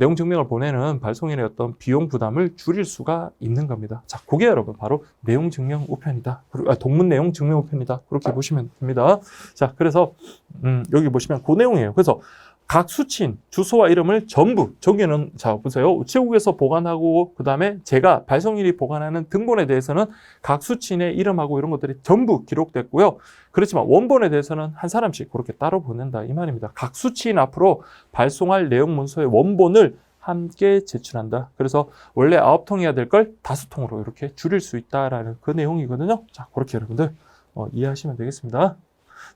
내용 증명을 보내는 발송인의 어떤 비용 부담을 줄일 수가 있는 겁니다. 자, 그게 여러분 바로 내용 증명 우편이다. 동문 내용 증명 우편이다. 그렇게 보시면 됩니다. 자, 그래서 여기 보시면 그 내용이에요. 그래서 각 수친 주소와 이름을 전부 저기는 자 보세요. 우체국에서 보관하고 그 다음에 제가 발송인이 보관하는 등본에 대해서는 각 수친의 이름하고 이런 것들이 전부 기록됐고요. 그렇지만 원본에 대해서는 한 사람씩 그렇게 따로 보낸다 이 말입니다. 각 수친 앞으로 발송할 내용 문서의 원본을 함께 제출한다. 그래서 원래 9통이어야 될 걸 5통으로 이렇게 줄일 수 있다라는 그 내용이거든요. 자, 그렇게 여러분들 이해하시면 되겠습니다.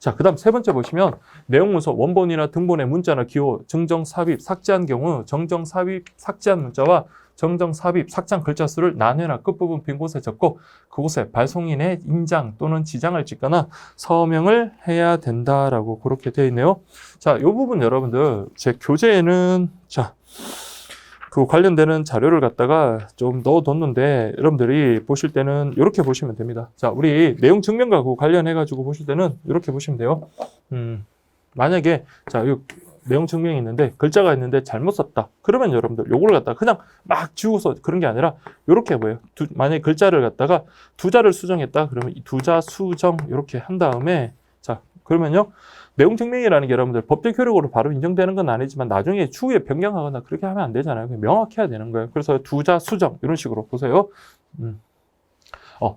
자, 그 다음 3번째 보시면 내용문서 원본이나 등본의 문자나 기호, 정정, 삽입, 삭제한 경우 정정, 삽입, 삭제한 문자와 정정, 삽입, 삭제한 글자 수를 난회나 끝부분 빈 곳에 적고 그곳에 발송인의 인장 또는 지장을 찍거나 서명을 해야 된다라고 그렇게 되어 있네요. 자, 이 부분 여러분들 제 교재에는 자, 그 관련되는 자료를 갖다가 좀 넣어뒀는데 여러분들이 보실 때는 이렇게 보시면 됩니다. 자, 우리 내용 증명과 관련해가지고 보실 때는 이렇게 보시면 돼요. 만약에 자, 이 내용 증명이 있는데 글자가 있는데 잘못 썼다. 그러면 여러분들 요걸 갖다가 그냥 막 지우고서 그런 게 아니라 이렇게 보여요. 만약에 글자를 갖다가 2자를 수정했다. 그러면 이 2자 수정 이렇게 한 다음에 자, 그러면요. 내용 증명이라는 게 여러분들 법적 효력으로 바로 인정되는 건 아니지만 나중에 추후에 변경하거나 그렇게 하면 안 되잖아요. 명확해야 되는 거예요. 그래서 2자 수정 이런 식으로 보세요.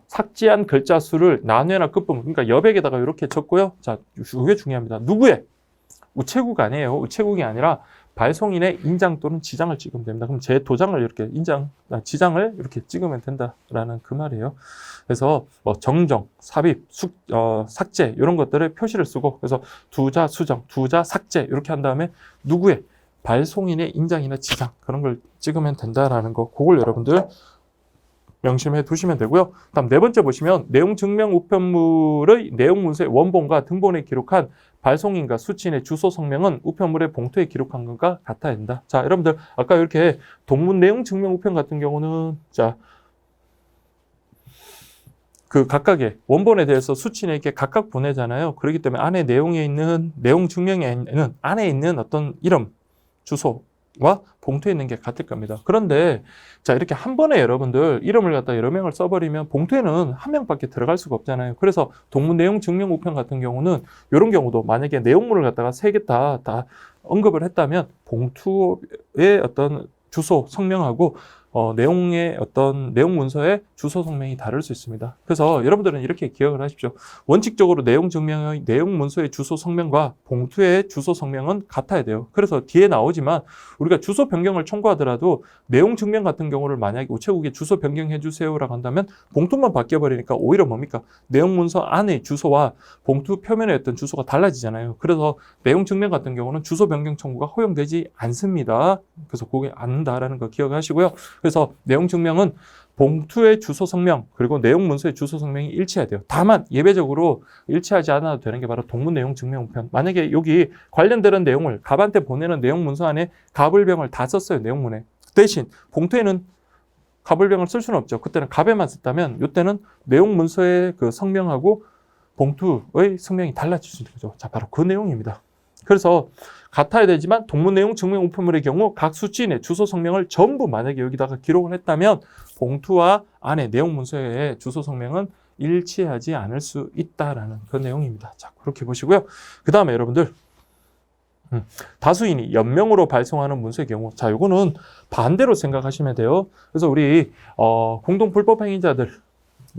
삭제한 글자 수를 난회나 끝부분 그러니까 여백에다가 이렇게 적고요. 자, 이게 중요합니다. 누구의? 우체국 아니에요. 우체국이 아니라 발송인의 인장 또는 지장을 찍으면 됩니다. 그럼 제 도장을 이렇게 지장을 이렇게 찍으면 된다라는 그 말이에요. 그래서 정정, 삽입, 삭제 이런 것들을 표시를 쓰고 그래서 2자 수정, 2자 삭제 이렇게 한 다음에 누구의 발송인의 인장이나 지장 그런 걸 찍으면 된다라는 거 그걸 여러분들 명심해 두시면 되고요. 다음 4번째 보시면 내용 증명 우편물의 내용 문서의 원본과 등본에 기록한 발송인과 수친의 주소 성명은 우편물의 봉투에 기록한 것과 같아야 된다. 자, 여러분들 아까 이렇게 동문 내용 증명 우편 같은 경우는 자, 그 각각의 원본에 대해서 수친에게 각각 보내잖아요. 그렇기 때문에 안에 내용에 있는 내용 증명에는 안에 있는 어떤 이름, 주소와 봉투에 있는 게 같을 겁니다. 그런데 자, 이렇게 한 번에 여러분들 이름을 갖다 여러 명을 써버리면 봉투에는 한 명밖에 들어갈 수가 없잖아요. 그래서 동문 내용 증명 우편 같은 경우는 이런 경우도 만약에 내용물을 갖다가 3개 다 언급을 했다면 봉투에 어떤 주소, 성명하고 내용의 어떤 내용 문서의 주소 성명이 다를 수 있습니다. 그래서 여러분들은 이렇게 기억을 하십시오. 원칙적으로 내용 증명의 내용 문서의 주소 성명과 봉투의 주소 성명은 같아야 돼요. 그래서 뒤에 나오지만 우리가 주소 변경을 청구하더라도 내용 증명 같은 경우를 만약에 우체국에 주소 변경해 주세요라고 한다면 봉투만 바뀌어 버리니까 오히려 뭡니까? 내용 문서 안의 주소와 봉투 표면에 있던 주소가 달라지잖아요. 그래서 내용 증명 같은 경우는 주소 변경 청구가 허용되지 않습니다. 그래서 그게 않는다라는 거 기억하시고요. 그래서 내용 증명은 봉투의 주소 성명 그리고 내용 문서의 주소 성명이 일치해야 돼요. 다만 예외적으로 일치하지 않아도 되는 게 바로 동문 내용 증명 우편. 만약에 여기 관련되는 내용을 갑한테 보내는 내용 문서 안에 갑을병을 다 썼어요. 내용문에. 대신 봉투에는 갑을병을 쓸 수는 없죠. 그때는 갑에만 썼다면 이때는 내용 문서의 그 성명하고 봉투의 성명이 달라질 수 있는 거죠. 자, 바로 그 내용입니다. 그래서 같아야 되지만 동문 내용 증명 우편물의 경우 각 수취인의 주소 성명을 전부 만약에 여기다가 기록을 했다면 봉투와 안에 내용 문서의 주소 성명은 일치하지 않을 수 있다라는 그 내용입니다. 자, 그렇게 보시고요. 그 다음에 여러분들 다수인이 연명으로 발송하는 문서의 경우, 자, 요거는 반대로 생각하시면 돼요. 그래서 우리 공동 불법 행위자들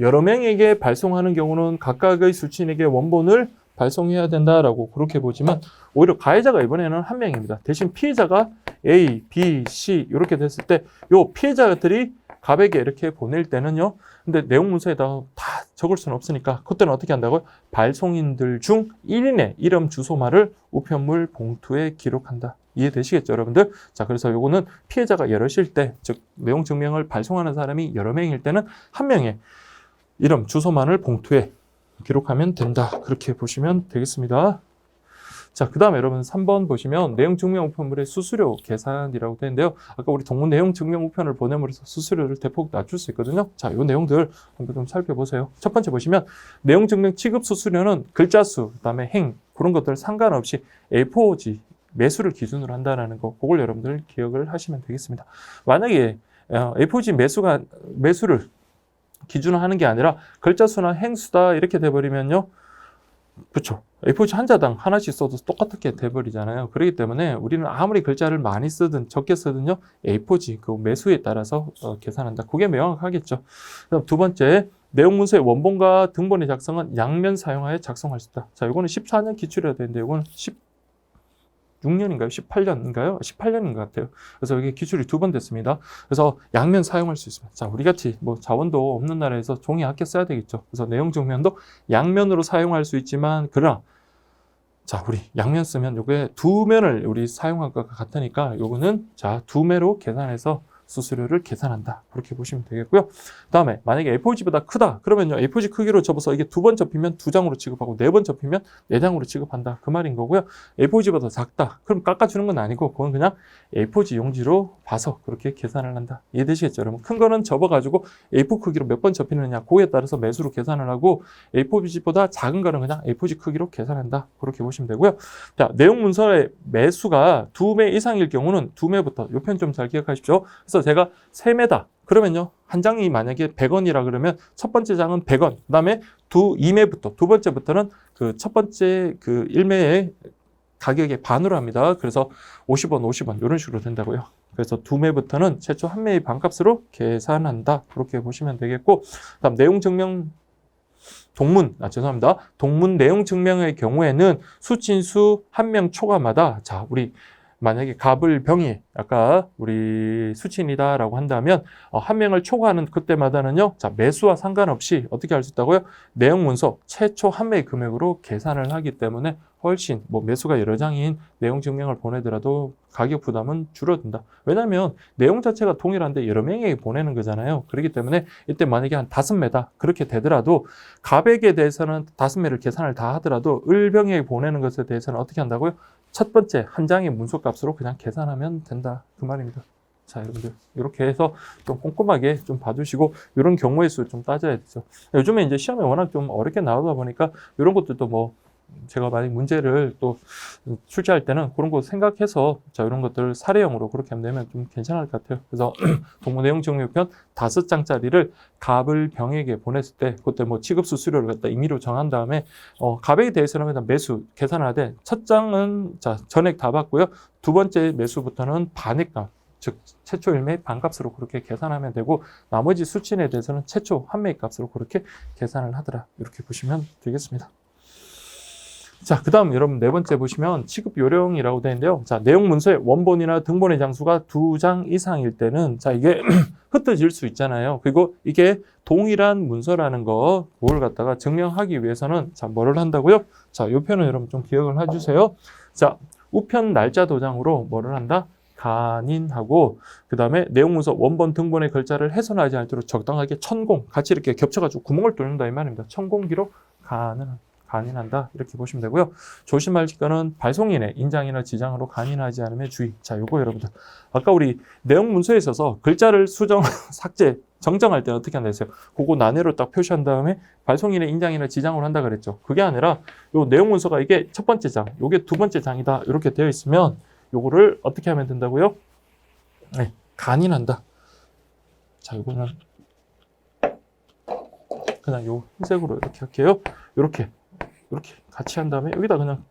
여러 명에게 발송하는 경우는 각각의 수취인에게 원본을 발송해야 된다라고 그렇게 보지만 오히려 가해자가 이번에는 한 명입니다. 대신 피해자가 A, B, C 이렇게 됐을 때 요 피해자들이 갑에게 이렇게 보낼 때는요. 근데 내용 문서에다 다 적을 수는 없으니까 그때는 어떻게 한다고요? 발송인들 중 1인의 이름 주소말을 우편물 봉투에 기록한다. 이해되시겠죠, 여러분들? 자, 그래서 요거는 피해자가 여럿일 때, 즉 내용 증명을 발송하는 사람이 여러 명일 때는 한 명의 이름 주소만을 봉투에 기록하면 된다. 그렇게 보시면 되겠습니다. 자, 그 다음에 여러분 3번 보시면 내용 증명 우편물의 수수료 계산이라고 되는데요. 아까 우리 동문 내용 증명 우편을 보냄으로써 수수료를 대폭 낮출 수 있거든요. 자, 이 내용들 한번 좀 살펴보세요. 첫 번째 보시면 내용 증명 취급 수수료는 글자 수, 그다음에 행 그런 것들 상관없이 A4지 매수를 기준으로 한다는 거, 그걸 여러분들 기억을 하시면 되겠습니다. 만약에 A4지 매수를 기준으로 하는 게 아니라 글자 수나 행수다 이렇게 돼버리면요. 그렇죠. A4지 한 자당 하나씩 써도 똑같게 돼버리잖아요. 그렇기 때문에 우리는 아무리 글자를 많이 쓰든 적게 쓰든요. A4지 그 매수에 따라서 계산한다. 그게 명확하겠죠. 그다음 두 번째, 내용 문서의 원본과 등본의 작성은 양면 사용하여 작성할 수 있다. 자, 이거는 14년 기출이어야 되는데 이거는 16년인가요? 18년인가요? 18년인 것 같아요. 그래서 여기 기출이 2번 됐습니다. 그래서 양면 사용할 수 있습니다. 자, 우리 같이 뭐 자원도 없는 나라에서 종이 아껴 써야 되겠죠. 그래서 내용 증명도 양면으로 사용할 수 있지만, 그러나 자, 우리 양면 쓰면 요게 2면을 우리 사용할 것 같으니까 요거는 자, 2매로 계산해서 수수료를 계산한다. 그렇게 보시면 되겠고요. 다음에 만약에 A4지보다 크다. 그러면요. A4지 크기로 접어서 이게 2번 접히면 2장으로 취급하고 4번 접히면 4장으로 취급한다. 그 말인 거고요. A4지보다 작다. 그럼 깎아주는 건 아니고 그건 그냥 A4지 용지로 봐서 그렇게 계산을 한다. 이해되시겠죠? 여러분 큰 거는 접어가지고 A4 크기로 몇 번 접히느냐 그에 따라서 매수로 계산을 하고 A4지보다 작은 거는 그냥 A4지 크기로 계산한다. 그렇게 보시면 되고요. 자, 내용 문서의 매수가 2매 이상일 경우는 2매부터 요 편 좀 잘 기억하십시오. 그래서 제가 3매다. 그러면요. 한 장이 만약에 100원이라 그러면 첫 번째 장은 100원. 그다음에 2매부터 두 번째부터는 그 첫 번째 그 1매의 가격의 반으로 합니다. 그래서 50원, 50원 이런 식으로 된다고요. 그래서 2매부터는 최초 한 매의 반값으로 계산한다. 그렇게 보시면 되겠고, 그다음 내용 증명 죄송합니다. 동문 내용 증명의 경우에는 수친수 한 명 초과마다 자, 우리 만약에 갑을 병이 아까 우리 수친이다라고 한다면 한 명을 초과하는 그때마다는요. 자, 매수와 상관없이 어떻게 할 수 있다고요? 내용 문서 최초 한 매의 금액으로 계산을 하기 때문에 훨씬 뭐 매수가 여러 장인 내용 증명을 보내더라도 가격 부담은 줄어든다. 왜냐하면 내용 자체가 동일한데 여러 명에게 보내는 거잖아요. 그렇기 때문에 이때 만약에 한 5매다 그렇게 되더라도 갑에게 대해서는 5매를 계산을 다 하더라도 을병에게 보내는 것에 대해서는 어떻게 한다고요? 첫 번째 한 장의 문서 값으로 그냥 계산하면 된다. 그 말입니다. 자, 여러분들 이렇게 해서 좀 꼼꼼하게 좀 봐주시고 이런 경우의 수 좀 따져야 되죠. 요즘에 이제 시험에 워낙 좀 어렵게 나오다 보니까 이런 것들도 뭐 제가 만약 문제를 또 출제할 때는 그런 거 생각해서 자, 이런 것들을 사례형으로 그렇게 하면 되면 좀 괜찮을 것 같아요. 그래서 동문 내용 증명편 5장짜리를 갑을 병에게 보냈을 때 그때 뭐 취급 수수료를 갖다 임의로 정한 다음에 갑에게 대해서는 그냥 매수 계산을 하되 첫 장은 자, 전액 다 받고요. 두 번째 매수부터는 반액 즉 최초 1매입 반값으로 그렇게 계산하면 되고 나머지 수친에 대해서는 최초 한매입 값으로 그렇게 계산을 하더라. 이렇게 보시면 되겠습니다. 자, 그 다음 여러분 네 번째 보시면 취급 요령이라고 되어 있는데요. 자, 내용 문서의 원본이나 등본의 장수가 2장 이상일 때는 자, 이게 흩어질 수 있잖아요. 그리고 이게 동일한 문서라는 거, 그걸 갖다가 증명하기 위해서는 자, 뭐를 한다고요? 자, 이 표는 여러분 좀 기억을 해주세요. 자, 우편 날짜 도장으로 뭐를 한다? 간인하고 그 다음에 내용 문서 원본 등본의 글자를 훼손하지 않도록 적당하게 천공 같이 이렇게 겹쳐가지고 구멍을 뚫는다 이 말입니다. 천공기로 간인한다 이렇게 보시면 되고요. 조심할 거는 발송인의 인장이나 지장으로 간인하지 않으면 주의. 자, 요거 여러분들 아까 우리 내용 문서에 있어서 글자를 수정, 삭제, 정정할 때는 어떻게 한다 했어요? 그거 나뇌로 딱 표시한 다음에 발송인의 인장이나 지장으로 한다 그랬죠. 그게 아니라 요 내용 문서가 이게 첫 번째 장, 요게 두 번째 장이다 이렇게 되어 있으면 요거를 어떻게 하면 된다고요? 네, 간인한다. 자, 요거는 그냥 요 흰색으로 이렇게 할게요. 이렇게 같이 한 다음에 여기다 그냥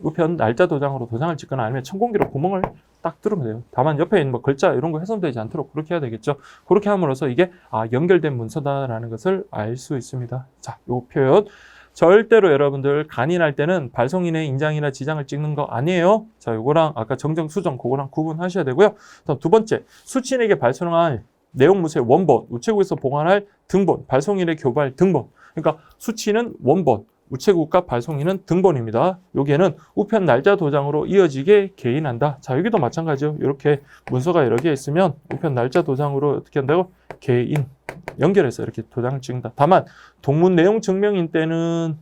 우편 날짜 도장으로 도장을 찍거나 아니면 천공기로 구멍을 딱 뚫으면 돼요. 다만 옆에 있는 뭐 글자 이런 거 훼손되지 않도록 그렇게 해야 되겠죠. 그렇게 함으로써 이게 연결된 문서다라는 것을 알 수 있습니다. 자, 요 표현 절대로 여러분들 간인할 때는 발송인의 인장이나 지장을 찍는 거 아니에요. 자, 요거랑 아까 정정, 수정 그거랑 구분하셔야 되고요. 다음 두 번째, 수취인에게 발송할 내용 문서의 원본, 우체국에서 보관할 등본, 발송인의 교발 등본. 그러니까 수취는 원본, 우체국과 발송인은 등본입니다. 여기에는 우편 날짜 도장으로 이어지게 개인한다. 자, 여기도 마찬가지죠. 이렇게 문서가 여러 개 있으면 우편 날짜 도장으로 어떻게 한다고? 개인, 연결해서 이렇게 도장을 찍는다. 다만 동문 내용 증명인 때는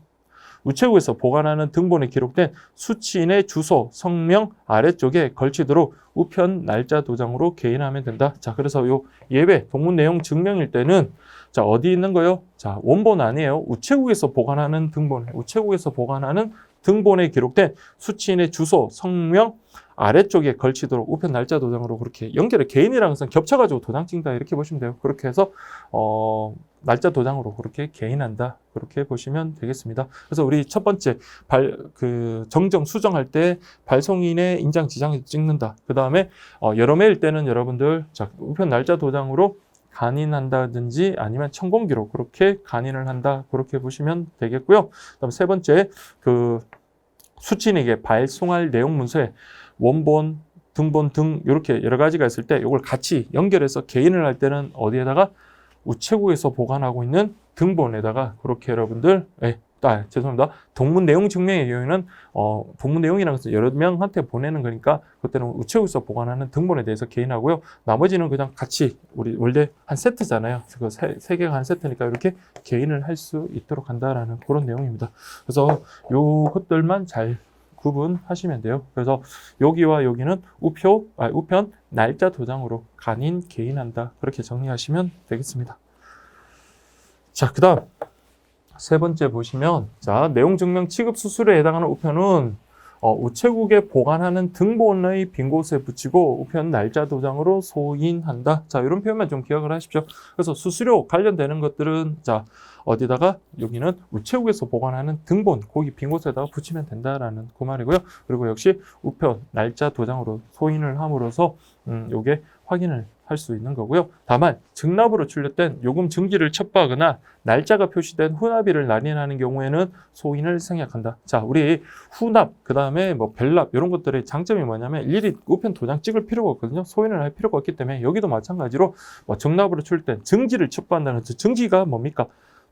우체국에서 보관하는 등본에 기록된 수취인의 주소, 성명 아래쪽에 걸치도록 우편 날짜 도장으로 개인하면 된다. 자, 그래서 요 예외 동문 내용 증명일 때는 자, 어디 있는 거요? 자, 원본 아니에요. 우체국에서 보관하는 등본, 우체국에서 보관하는 등본에 기록된 수취인의 주소, 성명 아래쪽에 걸치도록 우편 날짜 도장으로 그렇게 연결해. 개인이랑 것은 겹쳐가지고 도장 찍는다 이렇게 보시면 돼요. 그렇게 해서 날짜 도장으로 그렇게 개인한다 그렇게 보시면 되겠습니다. 그래서 우리 첫 번째 정정 수정할 때 발송인의 인장 지장을 찍는다. 그 다음에 여러 매일 때는 여러분들 자, 우편 날짜 도장으로 간인한다든지 아니면 천공기로 그렇게 간인을 한다 그렇게 보시면 되겠고요. 그다음 세 번째 수취인에게 발송할 내용 문서에 원본, 등본 등 이렇게 여러 가지가 있을 때 이걸 같이 연결해서 개인을 할 때는 어디에다가 우체국에서 보관하고 있는 등본에다가 그렇게 여러분들 죄송합니다. 동문 내용 증명의 경우에는 동문 내용이라는 것은 여러 명한테 보내는 거니까 그때는 우체국에서 보관하는 등본에 대해서 개인하고요. 나머지는 그냥 같이 우리 원래 한 세트잖아요. 그 세 개가 한 세트니까 이렇게 개인을 할 수 있도록 한다라는 그런 내용입니다. 그래서 요것들만 잘 구분하시면 돼요. 그래서 여기와 여기는 우편 날짜 도장으로 간인 개인한다 그렇게 정리하시면 되겠습니다. 자, 그 다음 세 번째 보시면 자, 내용 증명 취급 수수료에 해당하는 우편은 우체국에 보관하는 등본의 빈 곳에 붙이고 우편 날짜 도장으로 소인한다. 자, 이런 표현만 좀 기억을 하십시오. 그래서 수수료 관련되는 것들은 자, 어디다가 여기는 우체국에서 보관하는 등본 거기 빈 곳에다가 붙이면 된다라는 그 말이고요. 그리고 역시 우편 날짜 도장으로 소인을 함으로써 요게 확인을 할 수 있는 거고요. 다만 증납으로 출력된 요금 증기를 첩부하거나 날짜가 표시된 후납일을 날인하는 경우에는 소인을 생략한다. 자, 우리 후납 그 다음에 뭐 별납 이런 것들의 장점이 뭐냐면 일일이 우편 도장 찍을 필요가 없거든요. 소인을 할 필요가 없기 때문에 여기도 마찬가지로 뭐 증납으로 출력된 증지를 첩부한다는 증지가 뭡니까?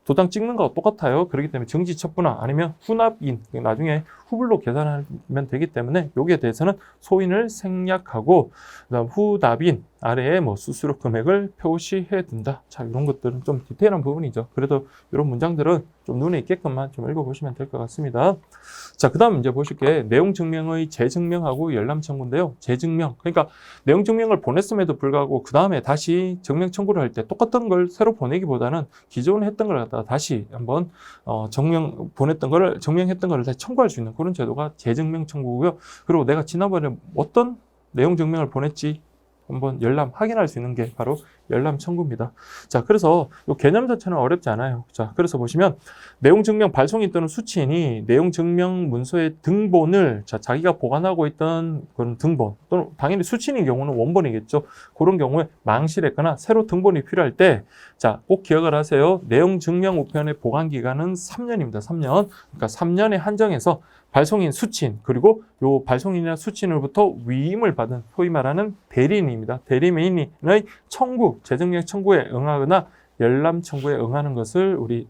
도장 찍는 거와 똑같아요. 그렇기 때문에 증지 첩부나 아니면 후납인 나중에 후불로 계산하면 되기 때문에 여기에 대해서는 소인을 생략하고 그다음 후납인 아래에 뭐 수수료 금액을 표시해 둔다. 자, 이런 것들은 좀 디테일한 부분이죠. 그래도 이런 문장들은 좀 눈에 익게끔만 좀 읽어보시면 될 것 같습니다. 자, 그 다음 이제 보실 게 내용 증명의 재증명하고 열람 청구인데요. 재증명, 그러니까 내용 증명을 보냈음에도 불구하고 그 다음에 다시 증명 청구를 할 때 똑같은 걸 새로 보내기보다는 기존에 했던 걸 갖다가 다시 한번 보냈던 거를 증명했던 거를 다시 청구할 수 있는 그런 제도가 재증명 청구고요. 그리고 내가 지난번에 어떤 내용 증명을 보냈지 한번 열람 확인할 수 있는 게 바로 열람 청구입니다. 자, 그래서 이 개념 자체는 어렵지 않아요. 자, 그래서 보시면 내용 증명 발송인 또는 수취인이 내용 증명 문서의 등본을 자기가 보관하고 있던 그런 등본 또는 당연히 수취인인 경우는 원본이겠죠. 그런 경우에 망실했거나 새로 등본이 필요할 때 자, 꼭 기억을 하세요. 내용 증명 우편의 보관 기간은 3년입니다. 3년. 그러니까 3년에 한정해서 발송인 수취인 그리고 요 발송인이나 수취인으로부터 위임을 받은 소위 말하는 대리인입니다. 대리인의 청구, 재증명 청구에 응하거나 열람 청구에 응하는 것을 우리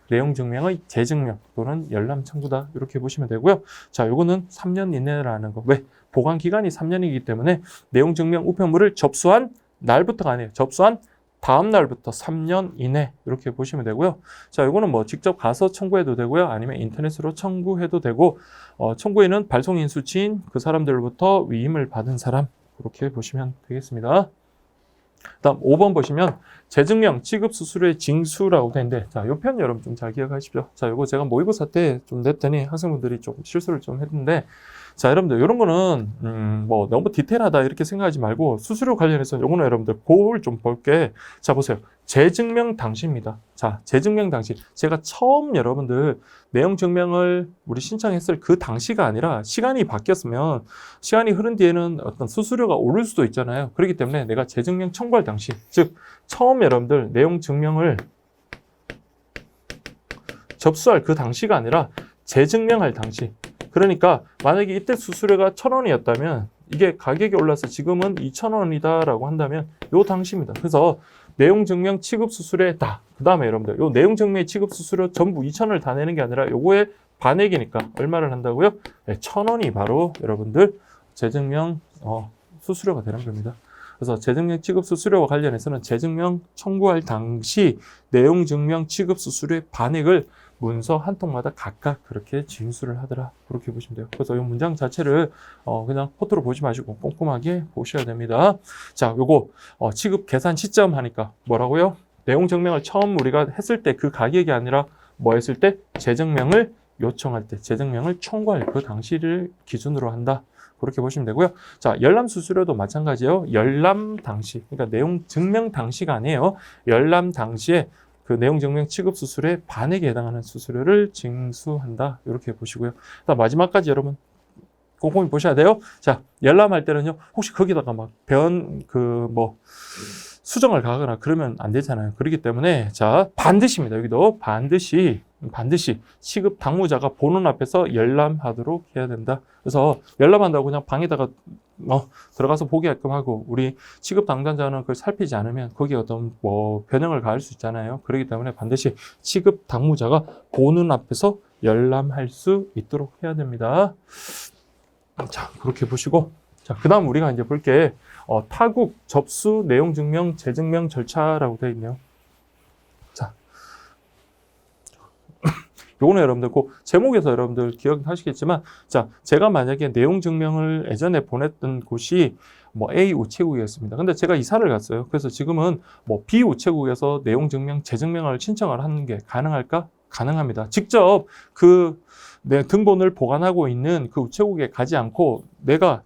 내용 증명의 재증명 또는 열람 청구다 이렇게 보시면 되고요. 자, 요거는 3년 이내라는 거. 왜? 보관 기간이 3년이기 때문에 내용 증명 우편물을 접수한 날부터가 아니에요. 접수한 다음 날부터 3년 이내 이렇게 보시면 되고요. 자, 이거는 뭐 직접 가서 청구해도 되고요. 아니면 인터넷으로 청구해도 되고 청구인은 발송인 수취인 그 사람들로부터 위임을 받은 사람 그렇게 보시면 되겠습니다. 다음 5번 보시면 재증명 취급 수수료의 징수라고 되는데 자, 요 편 여러분 좀 잘 기억하십시오. 자, 요거 제가 모의고사 때 좀 냈더니 학생분들이 좀 실수를 좀 했는데 자, 여러분들 이런 거는 뭐 너무 디테일하다 이렇게 생각하지 말고 수수료 관련해서 요거는 여러분들 그걸 좀 볼게. 자, 보세요. 재증명 당시입니다. 자, 재증명 당시. 제가 처음 여러분들 내용 증명을 우리 신청했을 그 당시가 아니라 시간이 바뀌었으면 시간이 흐른 뒤에는 어떤 수수료가 오를 수도 있잖아요. 그렇기 때문에 내가 재증명 청구할 당시, 즉 처음 여러분들 내용 증명을 접수할 그 당시가 아니라 재증명할 당시. 그러니까 만약에 이때 수수료가 1,000원이었다면 이게 가격이 올라서 지금은 2,000원이다라고 한다면 요 당시입니다. 그래서 내용 증명 취급 수수료다. 그 다음에 여러분들 요 내용 증명의 취급 수수료 전부 2,000원을 다 내는 게 아니라 요거의 반액이니까 얼마를 한다고요? 네, 1,000원이 바로 여러분들 재증명 수수료가 되는 겁니다. 그래서 재증명 취급 수수료와 관련해서는 재증명 청구할 당시 내용 증명 취급 수수료의 반액을 문서 한 통마다 각각 그렇게 징수를 하더라. 그렇게 보시면 돼요. 그래서 이 문장 자체를 그냥 포트로 보지 마시고 꼼꼼하게 보셔야 됩니다. 자, 요거 취급 계산 시점 하니까 뭐라고요? 내용 증명을 처음 우리가 했을 때 그 가격이 아니라 뭐 했을 때 재증명을 요청할 때 재증명을 청구할 그 당시를 기준으로 한다. 그렇게 보시면 되고요. 자, 열람 수수료도 마찬가지예요. 열람 당시, 그러니까 내용 증명 당시가 아니에요. 열람 당시에 그 내용 증명 취급 수수료의 반액에 해당하는 수수료를 징수한다. 이렇게 보시고요. 마지막까지 여러분 꼼꼼히 보셔야 돼요. 자, 열람할 때는요. 혹시 거기다가 막 수정을 가거나 그러면 안 되잖아요. 그렇기 때문에 자, 반드시입니다. 여기도 반드시 취급 당무자가 보는 앞에서 열람하도록 해야 된다. 그래서 열람한다고 그냥 방에다가 들어가서 보게끔 하고 우리 취급 당담자는 그걸 살피지 않으면 거기에 어떤 변형을 가할 수 있잖아요. 그렇기 때문에 반드시 취급 당무자가 보는 앞에서 열람할 수 있도록 해야 됩니다. 자, 그렇게 보시고 자, 그 다음 우리가 이제 볼 게 타국 접수 내용 증명 재증명 절차라고 되어 있네요. 자, 요거는 여러분들 그 제목에서 여러분들 기억하시겠지만 자, 제가 만약에 내용 증명을 예전에 보냈던 곳이 A 우체국이었습니다. 근데 제가 이사를 갔어요. 그래서 지금은 B 우체국에서 내용 증명 재증명을 신청을 하는 게 가능할까? 가능합니다. 직접 내 등본을 보관하고 있는 그 우체국에 가지 않고 내가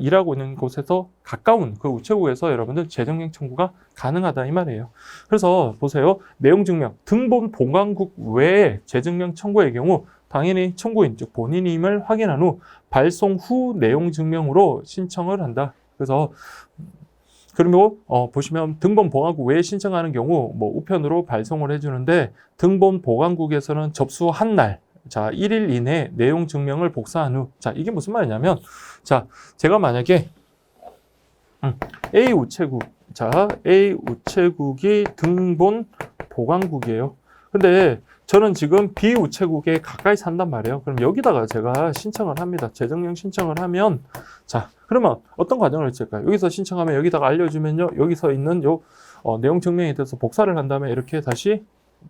일하고 있는 곳에서 가까운 그 우체국에서 여러분들 재증명 청구가 가능하다 이 말이에요. 그래서 보세요. 내용 증명 등본 보관국 외에 재증명 청구의 경우 당연히 청구인 즉 본인임을 확인한 후 발송 후 내용 증명으로 신청을 한다. 그래서 그리고 보시면 등본 보관국 외에 신청하는 경우 우편으로 발송을 해주는데 등본 보관국에서는 접수한 날 자, 1일 이내에 내용 증명을 복사한 후. 자, 이게 무슨 말이냐면, 자, 제가 만약에, A 우체국. 자, A 우체국이 등본 보관국이에요. 근데 저는 지금 B 우체국에 가까이 산단 말이에요. 그럼 여기다가 제가 신청을 합니다. 재증명 신청을 하면, 자, 그러면 어떤 과정을 했을까요? 여기서 신청하면 여기다가 알려주면요. 여기서 있는 내용 증명에 대해서 복사를 한 다음에 이렇게 다시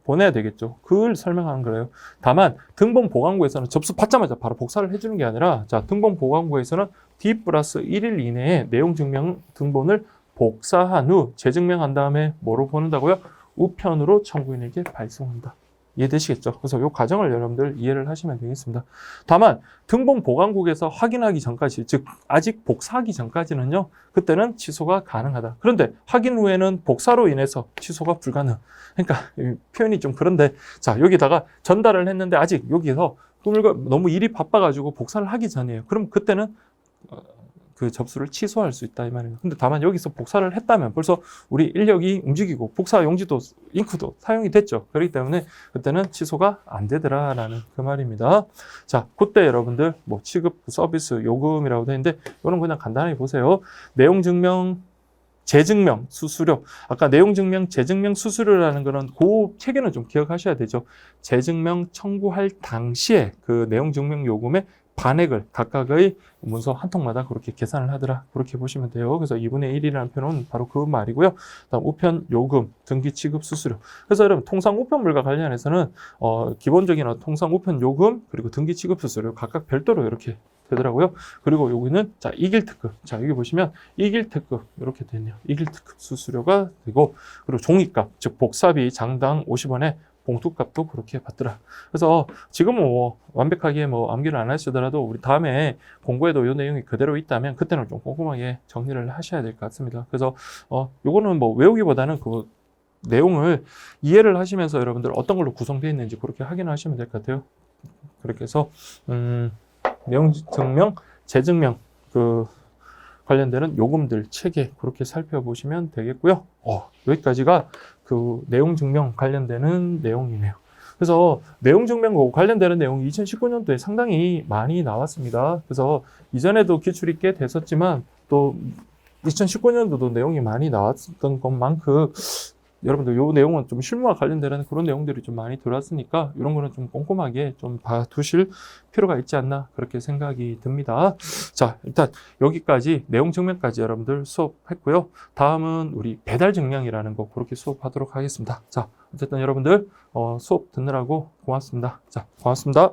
보내야 되겠죠. 그걸 설명하는 거예요. 다만 등본 보관국에서는 접수 받자마자 바로 복사를 해주는 게 아니라 자, 등본 보관국에서는 D+1일 이내에 내용 증명 등본을 복사한 후 재증명한 다음에 뭐로 보낸다고요? 우편으로 청구인에게 발송한다. 이해되시겠죠? 그래서 이 과정을 여러분들 이해를 하시면 되겠습니다. 다만 등본 보관국에서 확인하기 전까지, 즉 아직 복사하기 전까지는요, 그때는 취소가 가능하다. 그런데 확인 후에는 복사로 인해서 취소가 불가능. 그러니까 표현이 좀 그런데, 자, 여기다가 전달을 했는데 아직 여기서 너무 일이 바빠가지고 복사를 하기 전이에요. 그럼 그때는 그 접수를 취소할 수 있다 이 말이에요. 근데 다만 여기서 복사를 했다면 벌써 우리 인력이 움직이고 복사 용지도 잉크도 사용이 됐죠. 그렇기 때문에 그때는 취소가 안 되더라라는 그 말입니다. 자, 그때 여러분들 뭐 취급 서비스 요금이라고 되어 있는데 이거는 그냥 간단하게 보세요. 내용 증명, 재증명, 수수료. 아까 내용 증명, 재증명, 수수료라는 거는 그 체계는 좀 기억하셔야 되죠. 재증명 청구할 당시에 그 내용 증명 요금의 반액을 각각의 문서 한 통마다 그렇게 계산을 하더라. 그렇게 보시면 돼요. 그래서 2분의 1이라는 표현은 바로 그 말이고요. 다음 우편 요금, 등기 취급 수수료. 그래서 여러분 통상 우편물과 관련해서는 기본적인 통상 우편 요금 그리고 등기 취급 수수료 각각 별도로 이렇게 되더라고요. 그리고 여기는 자 이길 특급. 자 여기 보시면 이길 특급 이렇게 되네요. 이길 특급 수수료가 되고 그리고 종이값 즉 복사비 장당 50원에 봉투값도 그렇게 받더라. 그래서 지금은 뭐 완벽하게 뭐 암기를 안 하시더라도 우리 다음에 공부에도 이 내용이 그대로 있다면 그때는 좀 꼼꼼하게 정리를 하셔야 될 것 같습니다. 그래서 요거는 뭐 외우기보다는 그 내용을 이해를 하시면서 여러분들 어떤 걸로 구성되어 있는지 그렇게 확인하시면 될 것 같아요. 그렇게 해서 내용 증명, 재증명 그 관련되는 요금들 체계 그렇게 살펴보시면 되겠고요. 여기까지가 그 내용 증명 관련되는 내용이네요. 그래서 내용 증명 관련되는 내용이 2019년도에 상당히 많이 나왔습니다. 그래서 이전에도 기출이 꽤 됐었지만 또 2019년도도 내용이 많이 나왔던 것만큼 여러분들 이 내용은 좀 실무와 관련되는 그런 내용들이 좀 많이 들어왔으니까 이런 거는 좀 꼼꼼하게 좀 봐두실 필요가 있지 않나 그렇게 생각이 듭니다. 자, 일단 여기까지 내용 증명까지 여러분들 수업했고요. 다음은 우리 배달 증명이라는 거 그렇게 수업하도록 하겠습니다. 자, 어쨌든 여러분들 수업 듣느라고 고맙습니다. 자, 고맙습니다.